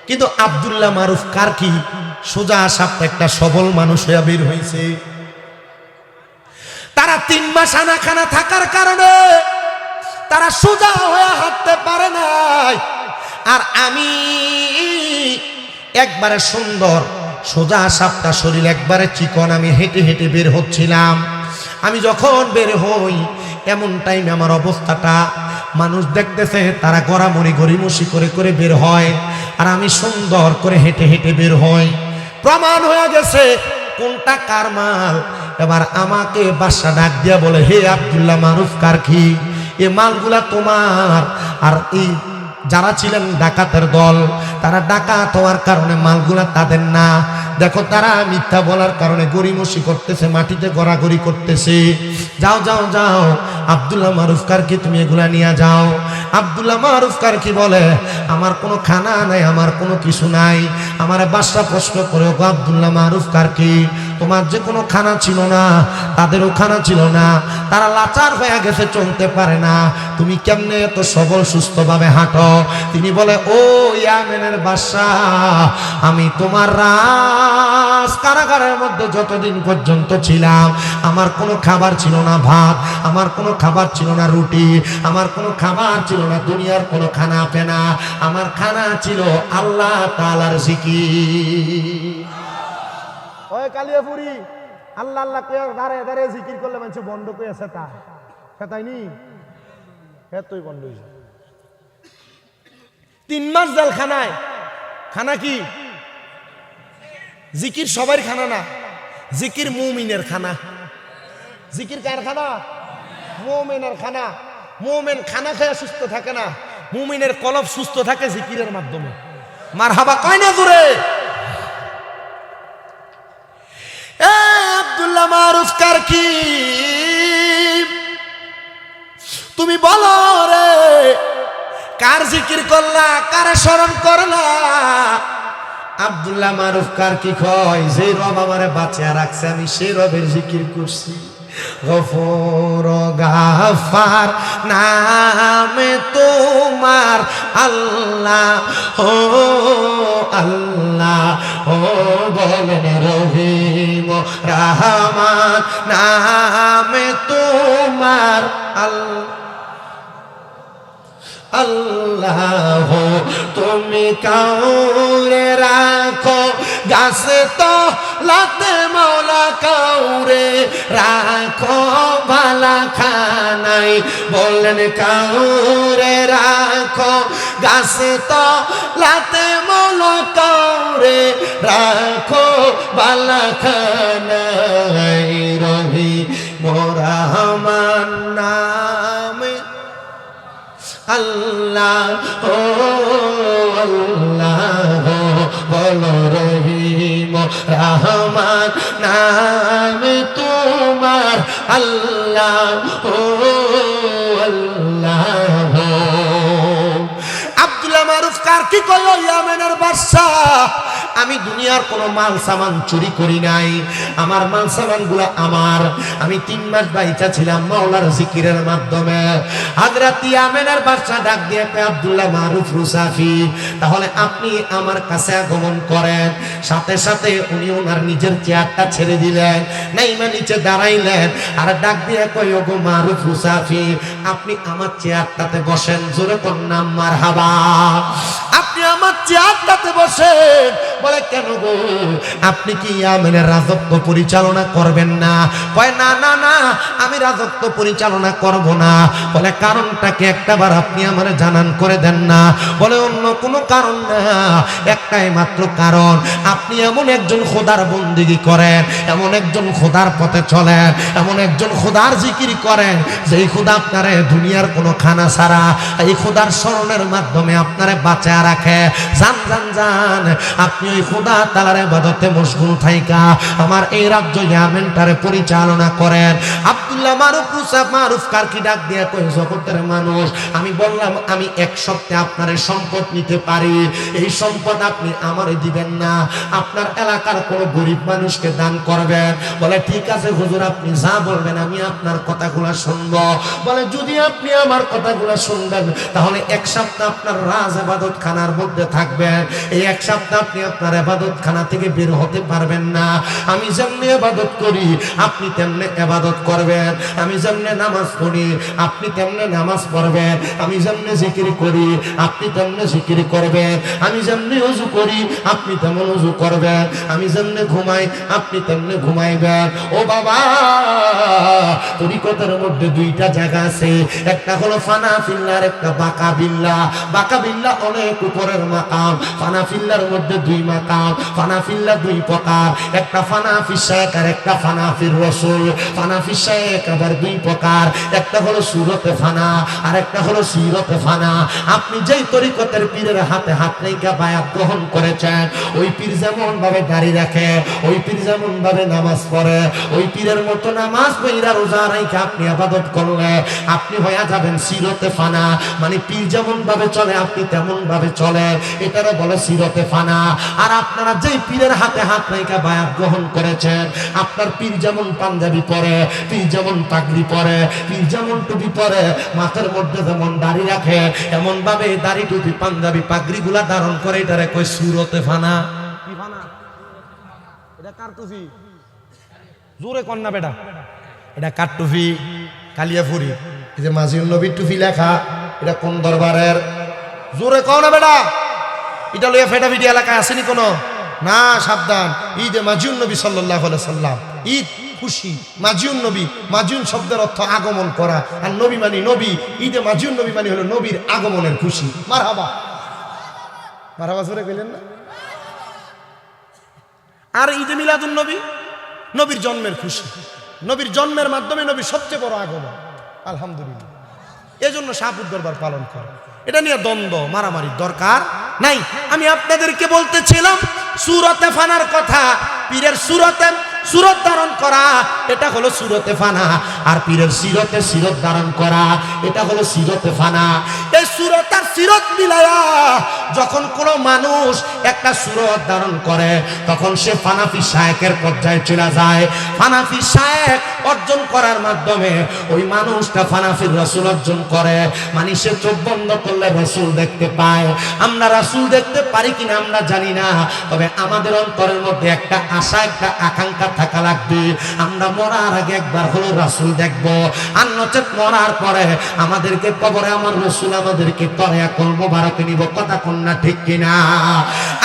কিন্তু আব্দুল্লাহ মারুফ কারকি সোজা সাপটা একটা সবল মানুষ হইয়া বের হইছে। তারা 3 মাস আনা খানা থাকার কারণে তারা সোজা হয়ে হাঁটতে পারে নাই। আর আমি একবারে সুন্দর সোজা সাপটা শরীর একবারে চিকন, আমি হেঁটে হেঁটে বের হচ্ছিলাম। আমি যখন বের হই, এমন টাইমে আমার অবস্থাটা মানুষ দেখতেছে, তারা গড়ামড়ি গড়িমসি করে করে বের হয়, আর আমি সুন্দর করে হেঁটে হেঁটে বের হই। প্রমাণ হয়ে গেছে কোনটা কার মাল। এবার আমাকে বাদশা ডাক দিয়া বলে, হে আব্দুল্লাহ মারুফ কারকি, এ মালগুলা তোমার। আর এই যারা ছিলেন ডাকাতের দল, তারা ডাকাত হওয়ার কারণে মালগুলা তাদের না। দেখো তারা মিথ্যা বলার কারণে গড়িমসি করতেছে, মাটিতে গড়াগড়ি করতেছে। যাও যাও যাও, আব্দুল্লাহ মারুফ কারকি তুমি এগুলা নিয়ে যাও। আব্দুল্লাহ মারুফ কারকি বলে, আমার কোনো খানা নাই, আমার কোনো কিছু নাই। আমার বাদশা প্রশ্ন করে, গো আব্দুল্লাহ মারুফ কারকি, তোমার যে কোনো খানা ছিল না, তাদেরও খানা ছিল না, তারা লাচার হয়ে গেছে, চলতে পারে না, তুমি কেমনে এত সবল সুস্থভাবে হাঁটো? তিনি বলে, ও ইয়ামেনের বাদশা, আমি তোমার রাজ কারাগারের মধ্যে যতদিন পর্যন্ত ছিলাম, আমার কোনো খাবার ছিল না ভাত, আমার কোনো খাবার ছিল না রুটি, আমার কোনো খাবার ছিল না দুনিয়ার কোনো খানা পেনা, আমার খানা ছিল আল্লাহ তাআলার জিকির। ওই কালিয়াপুরি আল্লাহ আল্লাহ কয়ে দাঁড়ায় দাঁড়ায় জিকির করলে মানুষ বন্ধ করে সেটা সেটাইনি, তুই বন্ধ হয়েছে। 3 মাস জেলখানায়। খানা কি? জিকির সবার খানা না, জিকির মুমিনের খানা। জিকির কার খানা? মুমিনের খানা। মুমিন খানা খেয়ে সুস্থ থাকে না, মুমিনের কলব সুস্থ থাকে জিকিরের মাধ্যমে। মারহাবা কয় না জোরে? আব্দুল্লাহ মারুফ কারকি, তুমি বলো রে, কার জিকির করলা, কার স্মরণ করলা? আব্দুল্লাহ মারুফ কারকি কয়, যে রব আমারে বাঁচিয়ে রাখছে, আমি সেই রবের জিকির করছি। গফুর গাফার নামে তোমার আল্লাহ, ও আল্লাহ, ও বলেন রহিম রহমান নামে তোমার আল্লাহ। আল্লাহ তুমি কাউরে রাখো গাছে তো লাতে মৌলা, কাউরে রাখো ভালা খানাই, বললেন কাউরে রাখো গাছে তো লাতে মৌলা, কাউরে রাখো ভালা খানাই, রহি মোরাহমান নামে আল্লাহ, ও আল্লাহ, বলো রহিম রহমান নামে তোমার আল্লাহ, ও আল্লাহ। আব্দুল্লাহ মারুফ কারকি কইল, ইয়ামেনের বাদশা, আমি দুনিয়ার কোনো মাল সামান চুরি করি নাই, আমার মাল সামান গুলা আমার। আমি 3 মাস বাইচা ছিলাম মাওলার জিকিরের মাধ্যমে। হযরত ইয়ামেনের বাদশা ডাক দিয়ে কয়, আব্দুল্লাহ মারুফ রুসাফি, তাহলে আপনি আমার কাছে আগমন করেন। সাথে সাথে উনি ওনার নিজের চেয়ারটা ছেড়ে দিলেন, নাইমা নিচে দাঁড়াইলেন, আর ডাক দিয়ে কয়, ওগো মারুফ রুসাফি, আপনি আমার চেয়ারটাতে বসেন। জোরে কোন নাম মারহাবা। আপনি আমার চেয়ারটাতে বসেন। বলে, কেন গো, আপনি কি ইয়ামেনের রাজত্ব পরিচালনা করবেন না? কয়, না না না, আমি রাজত্ব পরিচালনা করব না। বলে, কারণটাকে একটাবার আপনি আমারে জানান করে দেন না। বলে, অন্য কোনো কারণ না, একটাই মাত্র কারণ, আপনি এমন একজন খোদার বন্দেগী করেন, এমন একজন খোদার পথে চলেন, এমন একজন খোদার জিকির করেন, যেই খোদা আপনারে দুনিয়ার কোনো খানা ছাড়া এই খোদার স্মরণের মাধ্যমে আপনারে বাঁচায় রাখে। জান জান জান, আপনি ওই খোদা তাআলার ইবাদতে মশগুল থাইকা আমার এই রাজ্য ইয়ামেনটারে পরিচালনা করেন। আব্দুল্লাহ মারুফ কারকি ডাক দিয়ে কই, জগতের মানুষ, আমি বললাম আমি এক সপ্তাহে আপনার সম্পদ নিতে পারি, এই সম্পদ আপনি আমারে দিবেন না, আপনার এলাকার কোন গরিব মানুষকে দান করবেন। বলে, ঠিক আছে হুজুর, আপনি যা বলবেন আমি আপনার কথাগুলো শুনবো। বলে, যদি আপনি আমার কথাগুলো শুনবেন, তাহলে 1 সপ্তাহ আপনার রাজ ইবাদত খানার মধ্যে থাকবেন। এই 1 সপ্তাহ আপনি আপনার ইবাদত খানা থেকে বের হতে পারবেন না। আমি যেমনি ইবাদত করি আপনি তেমনি ইবাদত করবেন, আমি যেমনি নামাজ পড়ি আপনি তেমনি নামাজ পড়বেন, আমি যেমনি জিকির করি আপনি তেমনি জিকির করবেন, আমি যেমনি ওযু করি আপনি তেমন ওযু করবেন, আমি যেমনি ঘুমাই আপনি তেমনি ঘুমাইবেন। ও বাবা, তরিকতের মধ্যে 2টা জায়গা আছে, একটা হলো ফানা ফিল্লার, একটা বাঁকা বিল্লা। বাঁকা বিল্লা অনেক উপরের মাকাম, ফানা ফিল্লার মধ্যে 2 মাকাম। বলতাম ফানা ফিল্লাহ দুই প্রকার, একটা ফানা ফিস শাইখ আর একটা ফানা ফির রাসূল। ফানা ফিস শাইখ আবার দুই প্রকার, একটা হলো সুরতে ফানা আর একটা হলো সিরতে ফানা। আপনি যেই তরিকতের পীরের হাতে হাত রেখে বায়াত গ্রহণ করেছেন, ওই পীর যেমন ভাবে দাড়ি রাখে, ওই পীর যেমন ভাবে নামাজ পড়ে, ওই পীরের মতো নামাজ পড়া রোজা রেখে আপনি ইবাদত করলে আপনি হয়ে যাবেন সিরতে ফানা। মানে পীর যেমন ভাবে চলে আপনি তেমন ভাবে চলে, এটারে বলে সিরতে ফানা। আর আপনারা যেই পীরের হাতে হাত রেখে বায়াত গ্রহণ করেছেন, আপনার পীর যেমন পাঞ্জাবি পরে, পীর যেমন পাগড়ি পরে, পীর যেমন টুপি পরে, মাথার মধ্যে যেমন দাড়ি রাখে, এমন ভাবে দাড়ি টুপি পাঞ্জাবি পাগড়ি গুলা ধারণ করে, এটারে কয় সুরতে ফানা। কি ফানা? এটা কার টুপি? জোরে কর না বেটা, এটা কার টুপি? কালিয়াফুরি। এই যে মাজিউন নবীর টুপি লেখা, এটা কোন দরবারের? জোরে কও না বেটা। এটা লইয়া ফেটাফিটি এলাকায় আসেনি কোনো? না, সাবধান। ঈদে মাজিউন নবী সাল্লাল্লাহু আলাইহি সাল্লাম, ঈদ খুশি। মাজিউন নবী, মাজিউন শব্দের অর্থ আগমন করা, আর নবী মানে নবী। ঈদে মাজিউন নবী মানে হলো নবীর আগমনের খুশি। মারহাবা, মারহাবা জোরে কইলেন না? আর ঈদে মিলাদুন নবী, নবীর জন্মের খুশি, নবীর জন্মের মাধ্যমে নবীর সবচেয়ে বড় আগমন। আলহামদুলিল্লাহ, এজন্য শাহপুর দরবার পালন করে। এটা নিয়ে দ্বন্দ্ব মারামারির দরকার নাই। আমি আপনাদেরকে বলতেছিলাম সুরতে ফানার কথা। পীরের সুরতে সুরত ধারণ করা, এটা হলো সুরতে ফানা। আর পীরের সিরতে সিরত ধারণ করা, এটা হলো সিরতে ফানা। এই সুরত আর সিরত মিলায়া যখন কোনো মানুষ একটা সুরত ধারণ করে, তখন সে ফানাফি শায়েখের পর্যায়ে চলে যায়। ফানাফি শায়েখ অর্জন করার মাধ্যমে ওই মানুষটা ফানাফির রাসূল অর্জন করে। মানে সে চোখ বন্ধ করলে রাসূল দেখতে পায়। আমরা রাসূল দেখতে পারি কিনা আমরা জানি না, তবে আমাদের অন্তরের মধ্যে একটা আশা, একটা আকাঙ্ক্ষা থাকা লাগবে। আমরা মরার আগে একবার হলো রাসূল দেখব, আর নচেত মরার পরে আমাদেরকে কবরে আমার রাসূল আমাদেরকে তরিয়া কল মোবারকে নিব। কথা কোন না ঠিক কিনা?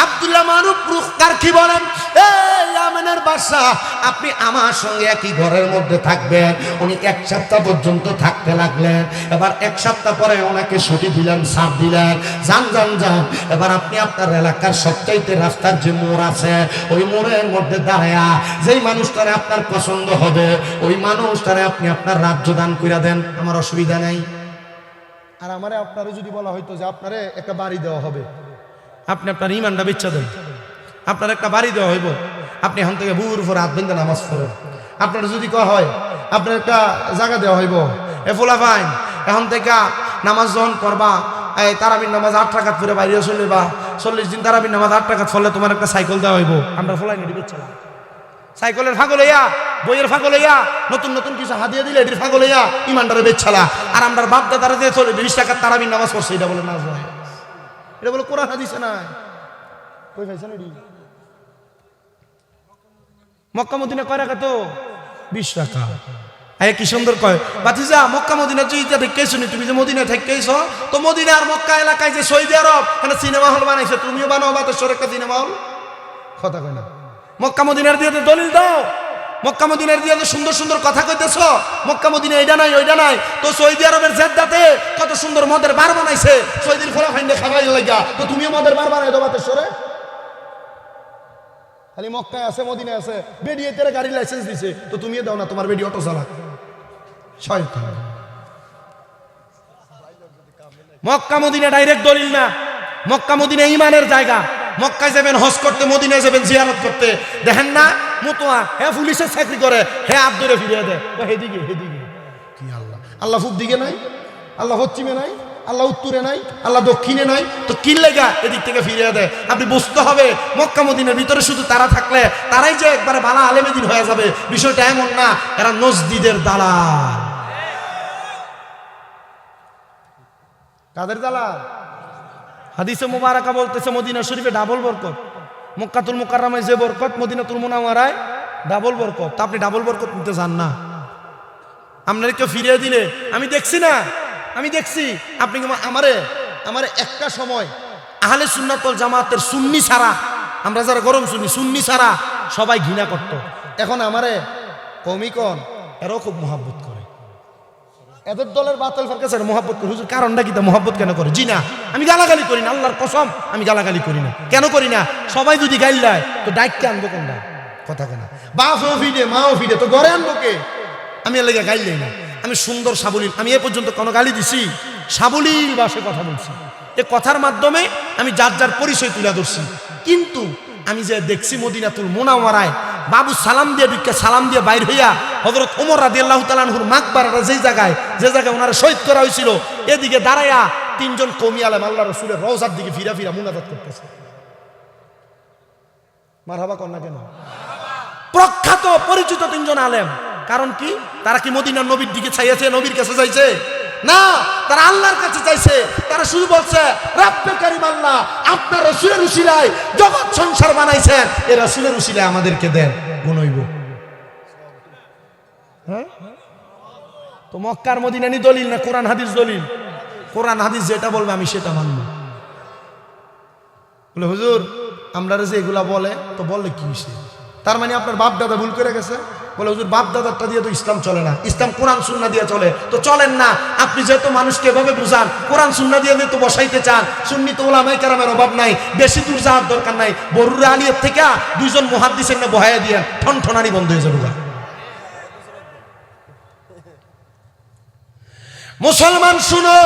আব্দুল্লাহ মারুফ রুখকার কি বলেন? এই আমেনের বাদশা, আপনি আমার সঙ্গে একই ঘরের মধ্যে থাকবেন। উনি 1 সপ্তাহ পর্যন্ত থাকতে লাগলেন। এবার 1 সপ্তাহ পরে ওনাকে ছুটি দিলেন, সাপ দিলেন, যান যান যান। এবার আপনি আপনার এলাকার সবচাইতে রাস্তার যে মোড় আছে, ওই মোড়ের মধ্যে দাঁড়ায়া যেই মানুষটারে আপনার পছন্দ হবে, ওই মানুষটারে আপনি আপনার রাজ্য দান করে দেন, আমার অসুবিধা নেই। আর আমারে আপনারে যদি বলা হইতো যে আপনারে একটা বাড়ি দেওয়া হবে, আপনি আপনার ইমানটা বেচা দেন, আপনার একটা বাড়ি দেওয়া হইব, আপনি এখান থেকে বুর উপর হাত বেঁধে নামাজ পড়েন। আপনার যদি কয়া হয় আপনার একটা জায়গা দেওয়া হইব, এ ফোলা ফাইন এখন থেকে নামাজ যখন পড়বা, এই তারাবির নামাজ 8 রাকাত পড়ে বাইরে চলে বা 40 দিন তারাবির নামাজ 8 রাকাত পড়লে তোমার একটা সাইকেল দেওয়া হইব। আমরা ফোলাই নেটি বেচছিলাম, সাইকেলের ফাগল হইয়া, বইয়ের ফাগল হইয়া, নতুন নতুন কিছু হাদিয়া দিলে এটির ফাগল হইয়া ইমানটারে বেচছালা। আর আমরা বাপ দাদারা দিয়ে চলে 20 টাকার তারাবির নামাজ পড়ছে, এটা বলে নাজ হয়, এটা বলে কোরআন হাদিসে নাই। কই পাইছেন এটি? মক্কা মদিনা কয় রাখা তো 20 টাকা। আরে কি সুন্দর কয় বাতিজা, মক্কা মদিনা তুই এটা দেখেছো নি? তুমি যে মদিনা থেকেছো, তো মদিনা আর মক্কা এলাকায় যে সৌদি আরব এখানে সিনেমা হল বানাইছে, তুমিও বানাও বাতেশ্বর একটা সিনেমা হল। কথা কয় না? মক্কা মদিনার দিয়ে দলিল দাও, মক্কা মদিনার দিয়ে সুন্দর সুন্দর কথা কইতেছ। মক্কা মদিনা এইটা নাই ওইটা নাই, তো সৌদি আরবের জেদ্দাতে কত সুন্দর মদের বার বানাইছে, সৌদির ফলা ফাইন্ডে খাবাই লাগা, তো তুমিও মদের বার বানাই দাও বাতেশ্বরে। খালি মক্কায় আছে মদিনায় আছে, বেডিয়ে তেরে গাড়ি লাইসেন্স দিছে, তো তুমিও দাও না, তোমার বেডি অটো চালা। শয়তান। মক্কা মদিনা ডাইরেক্ট দলিল না, মক্কা মদিনা ইমানের জায়গা। মক্কায় যাবেন হজ করতে, মদিনায় যাবেন জিয়ারত করতে, দেখেন না মতোয়া হে পুলিশের চাকরি করে, হে হাত ধরে ফিরিয়ে দেয়, হেদিকে হেদিকে। কি আল্লাহ? আল্লাহ পূব দিকে নাই, আল্লাহ পশ্চিমে নাই, আল্লাহ উত্তরে নাই, আল্লাহ দক্ষিণে নাই, তো কি লেগা এদিক থেকে ফিরিয়ে দেয়? আপনি বুঝতে হবে মক্কা মদিনার ভিতরে শুধু তারা থাকলে তারাই যে একবারে বালা আলেমেদিন হয়ে যাবে, বিষয়টা এমন না। এরা নজদিদের দালাল। কাদের দালাল? হাদিসে মুবারাকা বলতেছে মদিনা শরীফে ডাবল বরকত, মক্কাতুল মুকাররমায় যে বরকত, মদিনাতুল মুনাওয়ারায় ডাবল বরকত। তা আপনি ডাবল বরকত নিতে চান না? আপনার কেউ ফিরিয়ে দিলে আমি দেখছি না, আমি দেখছি আপনি আমারে একটা সময় আহলে সুন্নাত ওয়াল জামাতের সুন্নি ছাড়া, আমরা যারা গরম সুন্নি ছাড়া সবাই ঘৃণা করত। এখন আমারে কমি কন এরাও খুব মহাব্বত করে। এদের দলের বাতিল ফেরকাসের মহব্বত করে। হুজুর কারণটা কি? তা মহব্বত কেন করে? জি না, আমি গালাগালি করি না, আল্লাহর কসম আমি গালাগালি করি না। কেন করি না? সবাই যদি গাইল দেয় তো ডাইককে আনবো কোনটা? কথা কেনা বাপও ফিডে মাও ফিডে তো ঘরে আনবো কে? আমি এর লেগে গাইলেই না। আমি সুন্দর সাবলীল, আমি এ পর্যন্ত কোনো গালি দিছি? সাবলীল ভাষায় কথা বলছি। এ কথার মাধ্যমে আমি যার যার পরিচয় তুলে ধরছি। কিন্তু আমি যে দেখছি মদিনাতুল মুনাওয়ারায় বাবু সালাম দিয়ে ঢুকে সালাম দিয়ে বাইর হইয়া হযরত ওমর রাদিয়াল্লাহু তাআলা আনহুর মাকবারাটা যে জায়গায় ওনারা শহীদ করা হয়েছিল, এদিকে দাঁড়ায়া তিনজন কওমি আলেম আল্লাহ রাসূলের রওজার দিকে ফিরা ফিরা মুনাজাত করতেছে। মারহাবা কর না কেন? প্রখ্যাত পরিচিত তিনজন আলেম। কারণ কি? তারা কি মদিনার নবীর দিকে চাইছে, নবীর কাছে চাইছে? না, তারা আল্লাহর কাছে চাইছে। তারা শুধু বলছে রাব্বে কারীম আল্লাহ আপনার রাসূলের উসিলায় জগৎ সংসার বানাইছেন, এই রাসূলের উসিলায় আমাদেরকে দেন, গুণ হইব। হ্যাঁ, তো মক্কার মদিনানি দলিল না কোরআন হাদিস দলিল? কোরআন হাদিস যেটা বলবে আমি সেটা মানব। বলে হুজুর আমরা যে এগুলা বলে তো বললে কি হইছে? তার মানে আপনার বাপ দাদা ভুল করে গেছে? বলে হুজুর বাপ দাদারটা দিয়ে তো ইসলাম চলে না, ইসলাম কোরআন সুন্নাহ দিয়ে চলে। তো চলেন না, আপনি যেহেতু মানুষকে এভাবে বুঝান, কোরআন সুন্নাহ দিয়ে তো বসাইতে চান, সুন্নি তো উলামায়ে কেরামের অভাব নাই, বেশি দূর যাওয়ার দরকার নাই। বরুরা আলিয়ার থেকে দুইজন মুহাদ্দিসের না বহায়া দিয়ে ঠনঠনানি বন্ধ হয়ে যাবে। মুসলমান শুনো,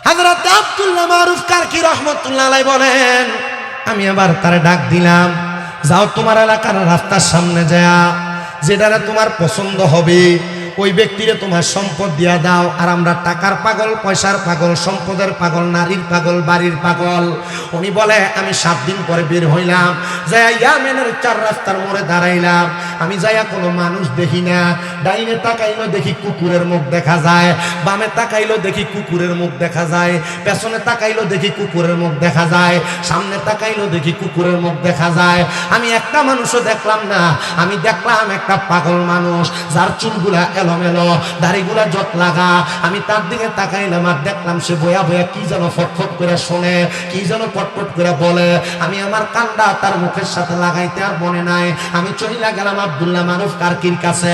হযরত আব্দুল্লাহ মারুফ কারকি রাহমাতুল্লাহ আলাইহি বলেন, আমি আবার তারে ডাক দিলাম, যাও তোমার এলাকার রাস্তার সামনে যায়া যেটা তোমার পছন্দ হবে ওই ব্যক্তিরে তোমার সম্পদ দিয়া দাও। আর আমরা টাকার পাগল, পয়সার পাগল, সম্পদের পাগল, নারীর পাগল, বাড়ির পাগল। উনি বলে আমি 7 দিন পরে বের হইলাম, যাইয়া ইয়ামেনের 4 রাস্তার মোড়ে দাঁড়াইলাম। আমি যাইয়া কোনো মানুষ দেখি না। ডাইনে তাকাইলো দেখি কুকুরের মুখ দেখা যায়, বামে তাকাইলো দেখি কুকুরের মুখ দেখা যায়, পেছনে তাকাইলো দেখি কুকুরের মুখ দেখা যায়, সামনে তাকাইলো দেখি কুকুরের মুখ দেখা যায়। আমি একটা মানুষও দেখলাম না, আমি দেখলাম একটা পাগল মানুষ, যার চুলগুলা এলোমেলো, দাড়িগুলা জট লাগা। আমি তার দিকে তাকাইলাম আর দেখলাম সে বয়া বয়া কি যেন ফটফট করে শোনে, কি যেন পটপট করে বলে। আমি আমার কান্ডা তার মুখের সাথে লাগাইতে আর মনে নাই। আমি চইলা গেলাম আব্দুল্লাহ মারুফ কারকির কাছে।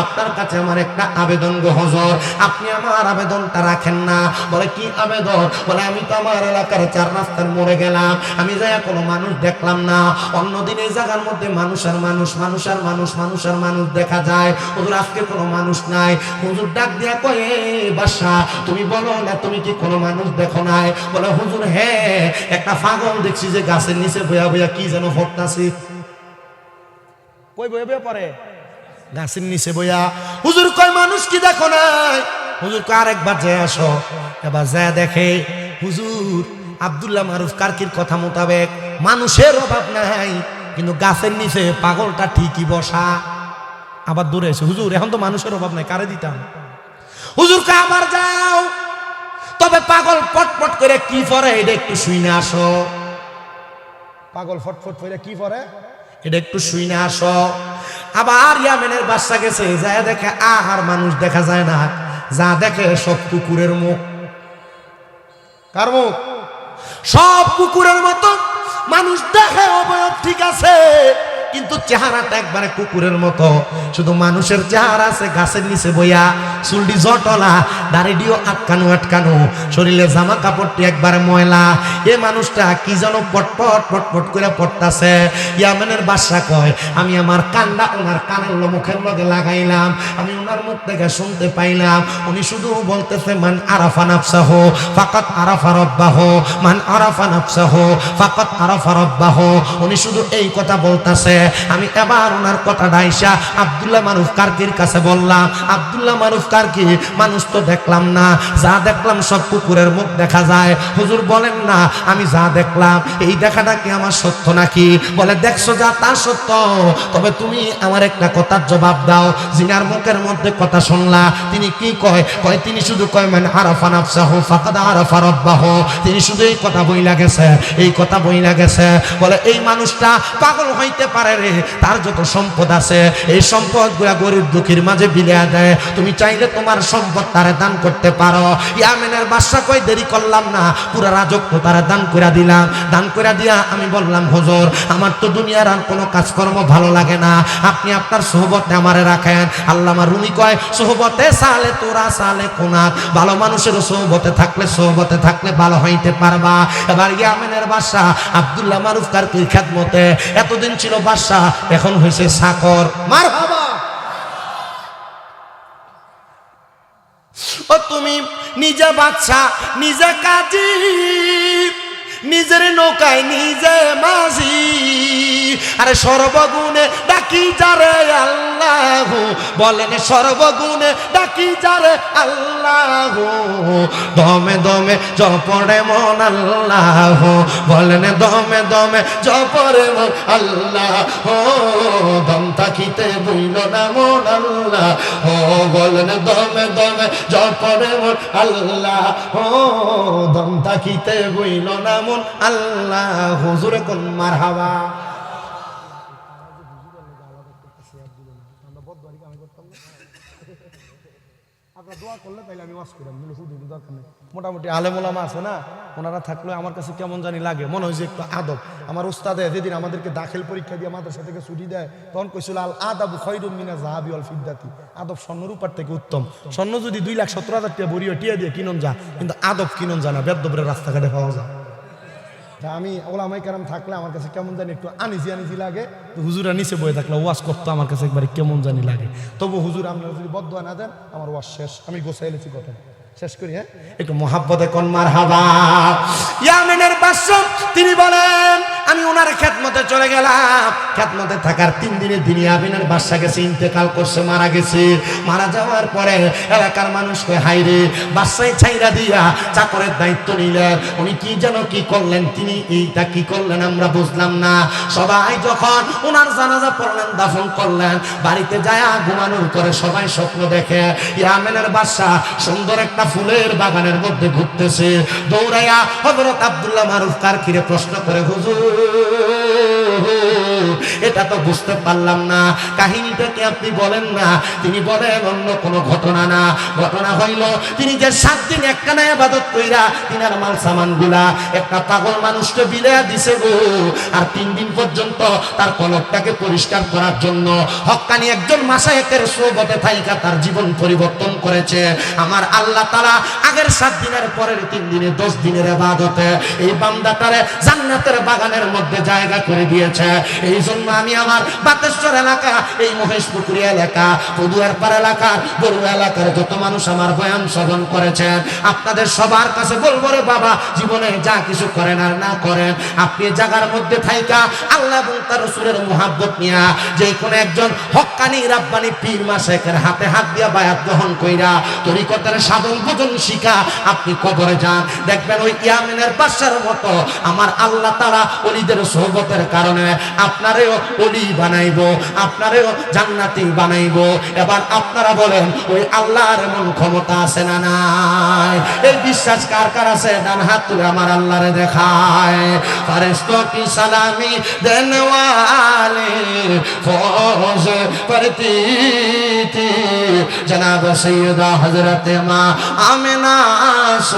আপনার কাছে আমার একটা আবেদন গো হুজুর, আপনি আমার আবেদনটা রাখেন না। বলে কি আবেদন? বলে আমি তো আমার এলাকার 4 রাস্তার মোড়ে গেলাম, আমি যাইয়া কোনো মানুষ দেখলাম না। অন্যদিন এই জায়গার মধ্যে মানুষ আর মানুষ, মানুষ আর মানুষ, মানুষ আর মানুষ দেখা যায়। হুজুর আজকে কোনো মানুষ নাই। হুজুর ডাক দিয়া কয় বাদশা তুমি বলো না তুমি কি কোনো মানুষ দেখো নাই? বলে হুজুর হ্যাঁ, একটা পাগল দেখছি যে গাছের নিচে বয়া বয়া কি যেন ফটতাছে। কই বয়া বয়া পড়ে? গাছের নিচে বইয়া। হুজুর কয় মানুষ কি দেখো নাই? হুজুর কয় আরেকবার যায় আসো। এবার যায় দেখে হুজুর আব্দুল্লাহ মারুফ কারকির কথা মোতাবেক মানুষের অভাব নাই, কিন্তু গাছের নিচে পাগলটা ঠিকই বসা। আবার দূরে এসে হুজুর এখন তো মানুষের অভাব নাই, কারে দিতাম? হুজুর কয় আবার যাও, তবে পাগল পটপট করে কি পরে এটা একটু শুইনা আসো। পাগল ফটফট করে কি পরে এটা একটু শুইনা আসো। আবার ইয়ামেনের বাদশা গেছে, যায় দেখে আর মানুষ দেখা যায় না, যা দেখে সব কুকুরের মুখ। কার মুখ? সব কুকুরের মতো। মানুষ দেখে অবয়ব ঠিক আছে, কিন্তু চেহারাটা একবারে কুকুরের মতো। শুধু মানুষের চেহারা আছে গাছের নিচে বইয়া, চুলটি জটলা, দাড়িটিও আটকানো আটকানো, শরীরে জামা কাপড়টি একবারে ময়লা। এ মানুষটা কি যেন পটপট পটপট করে পড়তাছে। ইয়ামেনের বাদশা কয় আমি আমার কান্ডা ওনার কানের মুখের লগে লাগাইলাম, আমি ওনার মুখ থেকে শুনতে পাইলাম উনি শুধু বলতেছে মান আরাফা নাফসাহু ফাকাত আরাফা রাব্বাহু, মান আরাফা নাফসাহু ফাকাত আরাফা রাব্বাহু। উনি শুধু এই কথা বলতাছে। আমি এবার ওনার কথা ডাইসা আব্দুল্লাহ মারুফ কারকির কাছে বললাম, আব্দুল্লাহ মারুফ কারকি মানুষ তো দেখলাম না, যা দেখলাম সব কুকুরের মুখ দেখা যায়। হুজুর বলেন না আমি যা দেখলাম এই দেখাটা কি আমার সত্য নাকি? বলে দেখছো যা তা সত্য, তবে তুমি আমার একটা কথার জবাব দাও। জিনার মুখের মধ্যে কথা শুনলা, তিনি কি কয়? কয় তিনি শুধু কয় মান আরাফা নাফসাহু ফাকাদ আরাফা রাব্বাহু। তিনি শুধু এই কথা বইলা গেছে, এই কথা বইলা গেছে। বলে এই মানুষটা পাগল হইতে পারে পারে রে, তার যত সম্পদ আছে এই সম্পদগুলা গরিব দুঃখীর মাঝে বিলিয়ে দেয়। তুমি চাইলে তোমার সম্পদ তারে দান করতে পারো। ইয়ামেনের বাদশা কই দেরি করলাম না, পুরা রাজত্ব তারে দান করে দিলাম। দান করে দিয়া আমি বললাম, হুজুর আমার তো দুনিয়ার আর কোনো কাজকর্ম ভালো লাগে না, আপনি আপনার সোহবতে আমারে রাখেন। আল্লামা রুমি কয়, সোহবতে সালে তোরা সালে কোনাত, ভালো মানুষের সোহবতে থাকলে ভালো হইতে পারবা। এবার ইয়ামেনের বাদশা আব্দুল্লাহ মারুফ কারকির খেদমতে এতদিন ছিল বাদশা, এখন হয়েছে চাকর। মারহাবা। ও তুমি নিজে বাদশা, নিজে কাজী, নিজের নৌকায় নিজে মাঝি, আরে সর্বগুণে ডাকি যারে আল্লাহ, বলেন সর্বগুণে ডাকি যারে আল্লাহ, দমে দমে জপরে মন আল্লাহ, বলেন দমে দমে জপরে মন আল্লাহ, দম থাকিতে বইল না মন আল্লাহ, বলেন দমে দমে জপরে মন আল্লাহ, দম থাকিতে বইল না মন আল্লাহ। হুজুরে কোন মারহাবা। মোটামুটি আলেম ওলামা আছে না, ওনারা থাকলে আমার কাছে কেমন জানি লাগে, মনে হয় যে একটু আদব। আমার উস্তাদে যেদিন আমাদেরকে দাখিল পরীক্ষা দিয়ে মাদ্রাসা থেকে ছুটি দেয়, তখন কইছিল আল আদাবু খায়রুম মিনাজ যাহাবি ওয়াল ফিদ্দাতি, আদব স্বর্ণরূপার থেকে উত্তম। স্বর্ণ যদি 2,70,000 টাকা বড়িও টিয়া দিয়ে কিনন যা, কিন্তু আদব কিনন যা না, বেদবরের রাস্তাঘাটে পাওয়া যায়। তা আমি ওলামায়ে কেরাম থাকলে আমার কাছে কেমন জানি একটু আনিজি লাগে। তো হুজুরা নিচে বয়ে থাকলে ওয়াজ করতো আমার কাছে একবারে কেমন জানি লাগে। তবু হুজুর আপনারা যদি বদদোয়া না দেন, আমার ওয়াজ শেষ, আমি গোছাই লেছি কথা শেষ করি। হ্যাঁ, একটু মোহাব্বতে কোন মারহাবা। ইয়ামেনের বাদশা তিনি বলেন, আমি ওনার খেদমতে চলে গেলাম। খেদমতে থাকার 3 দিনে তিনি ইয়ামেনের বাদশা গেছে, ইন্তেকাল করছে, মারা গেছে। মারা যাওয়ার পরে এলাকার মানুষ কয়, হাই রে, বাদশাই ছাইরা দিয়া চাকরের দায়িত্ব নিলেন, উনি কি যেন কি করলেন, তিনি এইটা কি করলেন আমরা বুঝলাম না। সবাই যখন ওনার জানাজা পড়লেন, দাফন করলেন, বাড়িতে যায় ঘুমানোর পরে সবাই স্বপ্ন দেখে ইয়ামেনের বাদশা সুন্দর একটা ফুলের বাগানের মধ্যে ঘুরতেছে। দৌড়াইয়া হযরত আব্দুল্লাহ মারুফ কারকিরে প্রশ্ন করে, হুজুর এটা তো বুঝতে পারলাম না, কাহিনীটা কি আপনি বলেন না? তিনি বলেন, অন্য কোনো ঘটনা না, ঘটনা হইল তিনি যে 7 দিন একটানা ইবাদত কইরা তিনার মাল সামান গুলা একটা পাগল মানুষকে বিলায়া দিছে গো। আর 3 দিন পর্যন্ত তার কলবটাকে পরিষ্কার করার জন্য হক্কানি একজন মাশায়েখের সোহবতে থাইকা তার জীবন পরিবর্তন করেছে আমার আল্লাহ তাআলা। আগের 7 দিনের পরের 3 দিনে 10 দিনের ইবাদতে এই বান্দাটারে জান্নাতের বাগানের মধ্যে জায়গা করে দিয়েছে। এই জন্য আমি আমার বাতেশ্বর এলাকা, এই মহেশপুকুরি এলাকা, পদুয়ারপাড় এলাকা, বড়ুয়া এলাকার যত মানুষ আমার বয়ান শ্রবণ করেছেন, আপনাদের সবার কাছে বলবো রে বাবা, জীবনে যা কিছু করেন আর না করেন, আপনি জায়গার মধ্যে থাইকা আল্লাহ এবং তার রাসূলের মুহাব্বত নিয়া যে কোনো একজন হক্কানি রাব্বানি পীর মাশায়েখের হাতে হাত দিয়া বায়াত গ্রহণ কইরা তরিকতের সাধন ভোজন শিখা আপনি কবরে যান, দেখবেন ওই ইয়ামেনের বাদশার মতো আমার আল্লাহ তাআলা ওলিদের সোহবতের কারণে আপনারেও ওলি বানাইবো, আপনারেও জান্নাতি বানাইবো। এবার আপনারা বলেন, ওই আল্লাহর এমন ক্ষমতা আছে না নাই? এই বিশ্বাস কার কার আছে? ডান হাত তুলে আমার আল্লাহরে দেখায়। ফেরেশতা কি সালামি দেনে ওয়ালে ফৌজ পরতি থি জনাব সৈয়দা হযরত মা আমিনা।